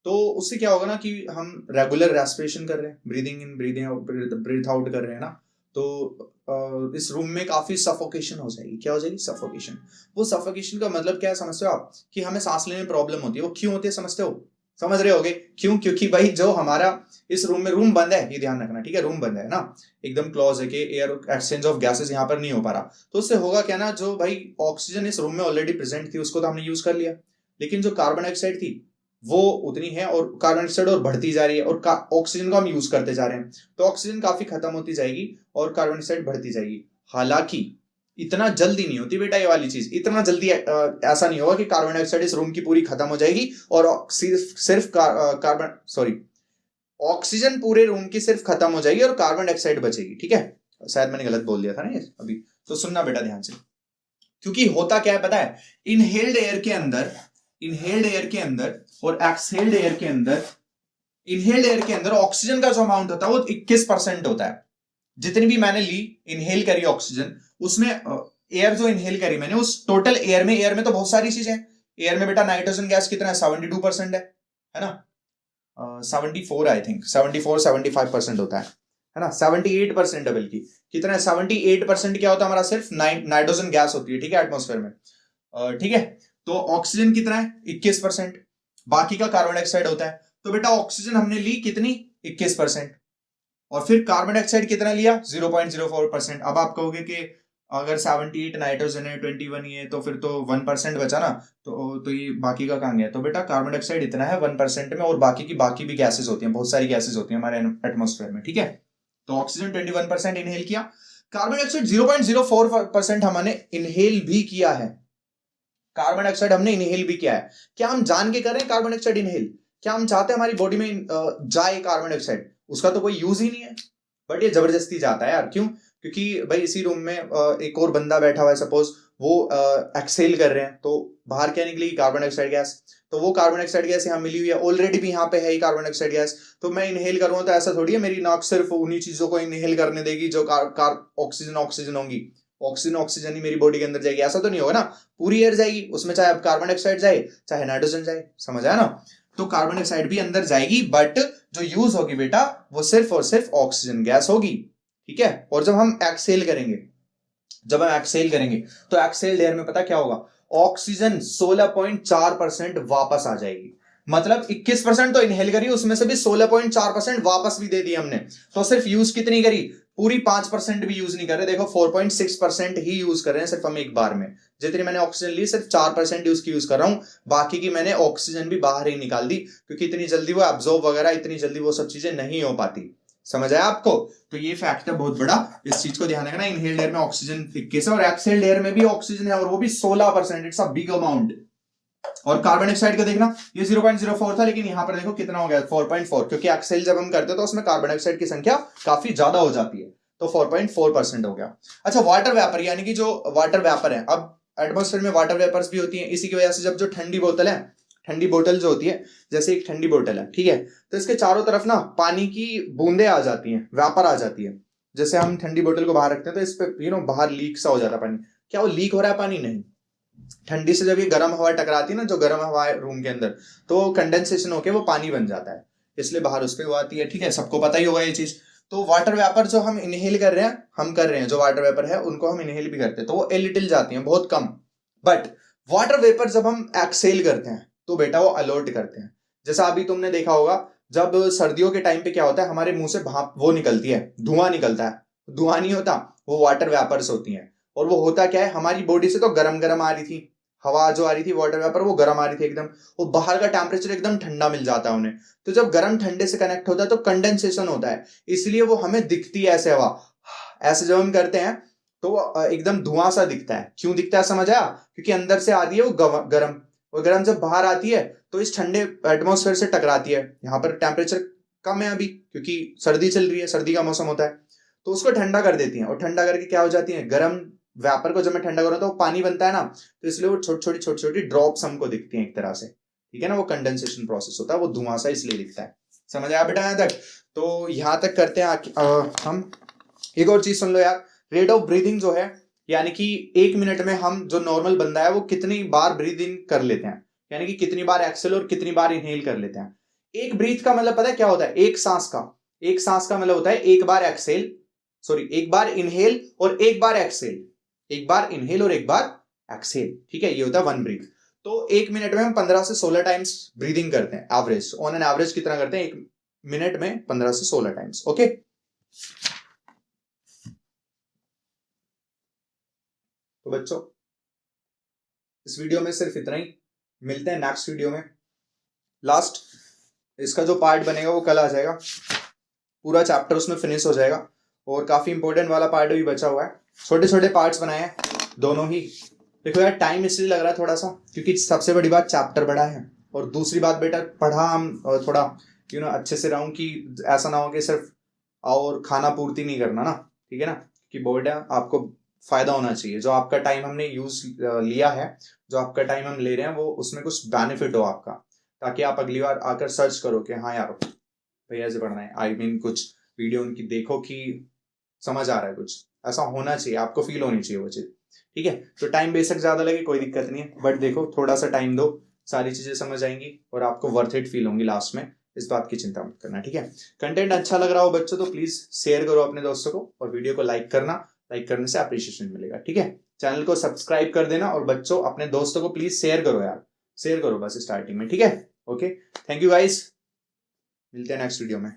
तो उससे क्या होगा ना कि हम रेगुलर रेस्पिरेशन कर रहे हैं, breathing in breathing out, breath out कर रहे हैं ना, तो इस रूम में काफी सफोकेशन हो जाएगी। क्या हो जाएगी, सफोकेशन। वो सफोकेशन का मतलब क्या है समझते हो आप, कि हमें सांस लेने में प्रॉब्लम होती है। वो क्यों होती है समझते हो, समझ रहे होगे क्यों, क्योंकि भाई जो हमारा इस रूम में, रूम बंद है, ये ध्यान रखना, ठीक है, रूम बंद है ना, एकदम क्लोज है कि एयर एक्सचेंज ऑफ गैसेस यहाँ पर नहीं हो पा रहा। तो उससे होगा क्या ना, जो भाई ऑक्सीजन इस रूम में ऑलरेडी प्रेजेंट थी उसको तो हमने यूज कर लिया, लेकिन जो कार्बन डाइऑक्साइड थी वो उतनी है, और कार्बन डाइऑक्साइड और बढ़ती जा रही है, और ऑक्सीजन को हम यूज करते जा रहे हैं, तो ऑक्सीजन काफी खत्म होती जाएगी और कार्बन डाइऑक्साइड बढ़ती जाएगी। हालांकि इतना जल्दी नहीं होती बेटा ये वाली चीज, इतना जल्दी ऐसा नहीं होगा कि कार्बन डाइऑक्साइड इस रूम की पूरी खत्म हो जाएगी और सिर्फ कार्बन, सॉरी, ऑक्सीजन पूरे रूम की सिर्फ खत्म हो जाएगी और कार्बन डाइऑक्साइड बचेगी, ठीक है। शायद मैंने गलत बोल दिया था ना ये अभी, तो सुनना बेटा ध्यान से। क्योंकि होता क्या है पता है, इनहेल्ड एयर के अंदर, इनहेल्ड एयर के अंदर और एक्सहेल्ड एयर के अंदर, इनहेल्ड एयर के अंदर ऑक्सीजन का जो अमाउंट होता है वो 21% होता है। जितनी भी मैंने ली इनहेल करी ऑक्सीजन, उसमें एयर जो इनहेल करी मैंने, उस टोटल एयर में तो बहुत सारी चीजें हैं। एयर में बेटा नाइट्रोजन गैस कितना है, 72% है ना, 74 आई थिंक, 74-75% होता है ना, 78% है बल्कि, कितना है 78% क्या होता है हमारा, सिर्फ नाइट्रोजन गैस होती है, ठीक है, एटमॉस्फेयर में, ठीक है। तो ऑक्सीजन कितना है 21%, बाकी का कार्बन डाइऑक्साइड होता है। तो बेटा ऑक्सीजन हमने ली कितनी, 21%, और फिर कार्बन डाइऑक्साइड कितना लिया, 0.04%। अब आप कहोगे कि अगर 78 नाइट्रोजन है, 21 ये, तो फिर तो 1% बचा ना, तो ये बाकी का कहां गया। तो बेटा कार्बन डाइऑक्साइड इतना है 1% में, और बाकी भी गैसेज होती हैं, बहुत सारी गैसेज होती हैं हमारे एटमॉस्फेयर में, ठीक है। तो ऑक्सीजन 21% इनहेल किया, कार्बन डाइऑक्साइड 0.04% हमने इनहेल भी किया है। कार्बन डाइऑक्साइड हमने इनहेल भी किया है। क्या हम जान के कर रहे हैं कार्बन डाइऑक्साइड इनहेल, क्या हम चाहते हैं हमारी बॉडी में जाए कार्बन डाइऑक्साइड, उसका तो कोई यूज ही नहीं है, बट ये जबरदस्ती जाता है यार। क्यों, क्योंकि भाई इसी रूम में एक और बंदा बैठा हुआ है, सपोज वो एक्सेल कर रहे हैं, तो बाहर क्या निकलेगी, कार्बन डाइऑक्साइड गैस। तो वो कार्बन डाइऑक्साइड गैस यहाँ मिली हुई है, ऑलरेडी भी यहाँ पे है ही कार्बन डाइऑक्साइड गैस, तो मैं इनहेल करूंगा तो ऐसा थोड़ी है मेरी नाक सिर्फ उन्हीं चीजों को इनहेल करने देगी जो ऑक्सीजन होंगी, ऑक्सीजन ही मेरी बॉडी के अंदर जाएगी, ऐसा तो नहीं होगा ना, पूरी एयर जाएगी उसमें, चाहे अब कार्बन डाइऑक्साइड जाए चाहे नाइट्रोजन जाए, समझ आया ना। तो कार्बन डाइऑक्साइड भी अंदर जाएगी, बट जो यूज होगी बेटा वो सिर्फ और सिर्फ ऑक्सीजन गैस होगी, ठीक है। और जब हम एक्सेल करेंगे, तो एक्सेल एयर में पता क्या होगा, ऑक्सीजन 16.4% वापस आ जाएगी। मतलब 21% तो इनहेल करी, उसमें से भी 16.4% वापस भी दे दी हमने। तो सिर्फ यूज कितनी करी, पूरी 5% भी यूज नहीं कर रहे, देखो 4.6% ही यूज कर रहे हैं सिर्फ हम एक बार में। जितनी मैंने ऑक्सीजन ली सिर्फ 4% उसकी यूज कर रहा हूं, बाकी की मैंने ऑक्सीजन भी बाहर ही निकाल दी, क्योंकि इतनी जल्दी वो एब्जॉर्ब वगैरह, इतनी जल्दी वो सब चीजें नहीं हो पाती। समझ आया आपको। तो ये फैक्ट है बहुत बड़ा, इस चीज को ध्यान रखना। इनहेल्ड एयर में ऑक्सीजन 21 है और एक्सहेल्ड एयर में भी ऑक्सीजन है और वो भी 16%, इट्स अ बिग अमाउंट। और कार्बन डाइऑक्साइड का देखना, ये 0.04 था, लेकिन यहां पर देखो कितना हो गया 4.4, क्योंकि एक्सेल जब हम करते हैं तो उसमें कार्बन डाइऑक्साइड की संख्या काफी ज्यादा हो जाती है, तो 4.4% हो गया। अच्छा, वाटर वेपर, यानी कि जो वाटर वेपर है, अब एटमॉस्फेयर में वाटर वेपर्स भी होती हैं, इसी की वजह से जब जो ठंडी बोतल जो होती है, जैसे एक ठंडी बोतल है, ठीक है, तो इसके चारों तरफ ना पानी की बूंदें आ जाती हैं, वेपर आ जाती है। जैसे हम ठंडी बोतल को बाहर रखते हैं तो इस पे बाहर लीक सा हो जाता है पानी, क्या वो लीक हो रहा है पानी? नहीं। ठंडी से जब ये गर्म हवा टकराती है ना, जो गर्म हवा है रूम के अंदर, तो कंडेंसेशन होके वो पानी बन जाता है, इसलिए बाहर उस पर वो आती है। ठीक है, सबको पता ही होगा ये चीज। तो वाटर वेपर जो हम इनहेल कर रहे हैं, हम कर रहे हैं, जो वाटर वेपर है उनको हम इनहेल भी करते हैं, तो वो ए लिटिल जाती हैं, बहुत कम। बट वाटर वेपर जब हम एक्सेल करते हैं तो बेटा वो अलर्ट करते हैं। जैसा अभी तुमने देखा होगा, जब सर्दियों के टाइम पे क्या होता है, हमारे मुंह से भाप वो निकलती है, धुआं निकलता है। धुआं नहीं होता, वो वाटर वेपर्स होती हैं। और वो होता क्या है, हमारी बॉडी से तो गरम गरम आ रही थी हवा, जो आ रही थी वाटर वेपर, वो गर्म आ रही थी एकदम। वो बाहर का टेम्परेचर एकदम ठंडा मिल जाता है उन्हें। तो जब गर्म ठंडे से कनेक्ट होता है तो कंडेंसेशन होता है, इसलिए वो हमें दिखती है ऐसे हवा। ऐसे जब हम करते हैं तो वो एकदम धुआं सा दिखता है। क्यों दिखता है, समझ आया? क्योंकि अंदर से आ रही है वो गर्म, और गर्म जब बाहर आती है तो इस ठंडे एटमोस्फेयर से टकराती है। यहाँ पर टेम्परेचर कम है अभी, क्योंकि सर्दी चल रही है, सर्दी का मौसम होता है, तो उसको ठंडा कर देती है। और ठंडा करके क्या हो जाती है, गर्म व्यापर को जब मैं ठंडा करूँ तो वो पानी बनता है ना, तो इसलिए वो छोटी छोटी ड्रॉप्स हमको दिखती हैं एक तरह से। ठीक है ना, वो कंडेंसेशन प्रोसेस होता है, वो धुआं सा इसलिए दिखता है। समझ आया बेटा यहाँ तक? तो यहाँ तक करते हैं हम। एक और चीज सुन लो यार, रेट ऑफ ब्रीदिंग जो है, यानी कि 1 मिनट में हम, जो नॉर्मल बंदा है वो कितनी बार ब्रीद इन कर लेते हैं, यानी कि कितनी बार एक्सेल और कितनी बार इनहेल कर लेते हैं। एक ब्रीथ का मतलब पता है क्या होता है? एक सांस का मतलब होता है एक बार एक्सेल, सॉरी एक बार इनहेल और एक बार एक्सेल, एक बार इनहेल और एक बार एक्सेल। ठीक है, ये होता है 1 ब्रीथ। तो 1 मिनट में हम 15 से 16 टाइम्स ब्रीदिंग करते हैं, एवरेज, ऑन एन एवरेज कितना करते हैं 1 मिनट में? 15 से 16 टाइम्स। ओके, तो बच्चों इस वीडियो में सिर्फ इतना ही, मिलते हैं नेक्स्ट वीडियो में। लास्ट इसका जो पार्ट बनेगा वो कल आ जाएगा, पूरा चैप्टर उसमें फिनिश हो जाएगा, और काफी इंपॉर्टेंट वाला पार्ट भी बचा हुआ है। छोटे छोटे पार्ट्स बनाए हैं दोनों ही। देखो यार, टाइम इसलिए लग रहा है थोड़ा सा, क्योंकि सबसे बड़ी बात चैप्टर बड़ा है, और दूसरी बात बेटा पढ़ा हम थोड़ा अच्छे से रहूं, कि ऐसा ना हो कि सिर्फ आओ और खाना पूर्ति नहीं करना ना। ठीक है ना, कि बोर्ड है, आपको फायदा होना चाहिए। जो आपका टाइम हमने यूज लिया है, जो आपका टाइम हम ले रहे हैं, वो उसमें कुछ बेनिफिट हो आपका, ताकि आप अगली बार आकर सर्च करो कि हाँ यार भैया से पढ़ना है, आई मीन कुछ वीडियो उनकी देखो कि समझ आ रहा है, कुछ ऐसा होना चाहिए, आपको फील होनी चाहिए वो चीज। ठीक है, तो टाइम बेशक ज्यादा लगे कोई दिक्कत नहीं है, बट देखो थोड़ा सा टाइम दो, सारी चीजें समझ आएंगी और आपको वर्थ इट फील होंगी लास्ट में, इस बात की चिंता मत करना। ठीक है, कंटेंट अच्छा लग रहा हो बच्चों तो प्लीज शेयर करो अपने दोस्तों को, और वीडियो को लाइक करना, लाइक करने से अप्रिशिएशन मिलेगा। ठीक है, चैनल को सब्सक्राइब कर देना, और बच्चों अपने दोस्तों को प्लीज शेयर करो यार, शेयर करो बस स्टार्टिंग में। ठीक है, ओके, थैंक यू गाइस, मिलते हैं नेक्स्ट वीडियो में।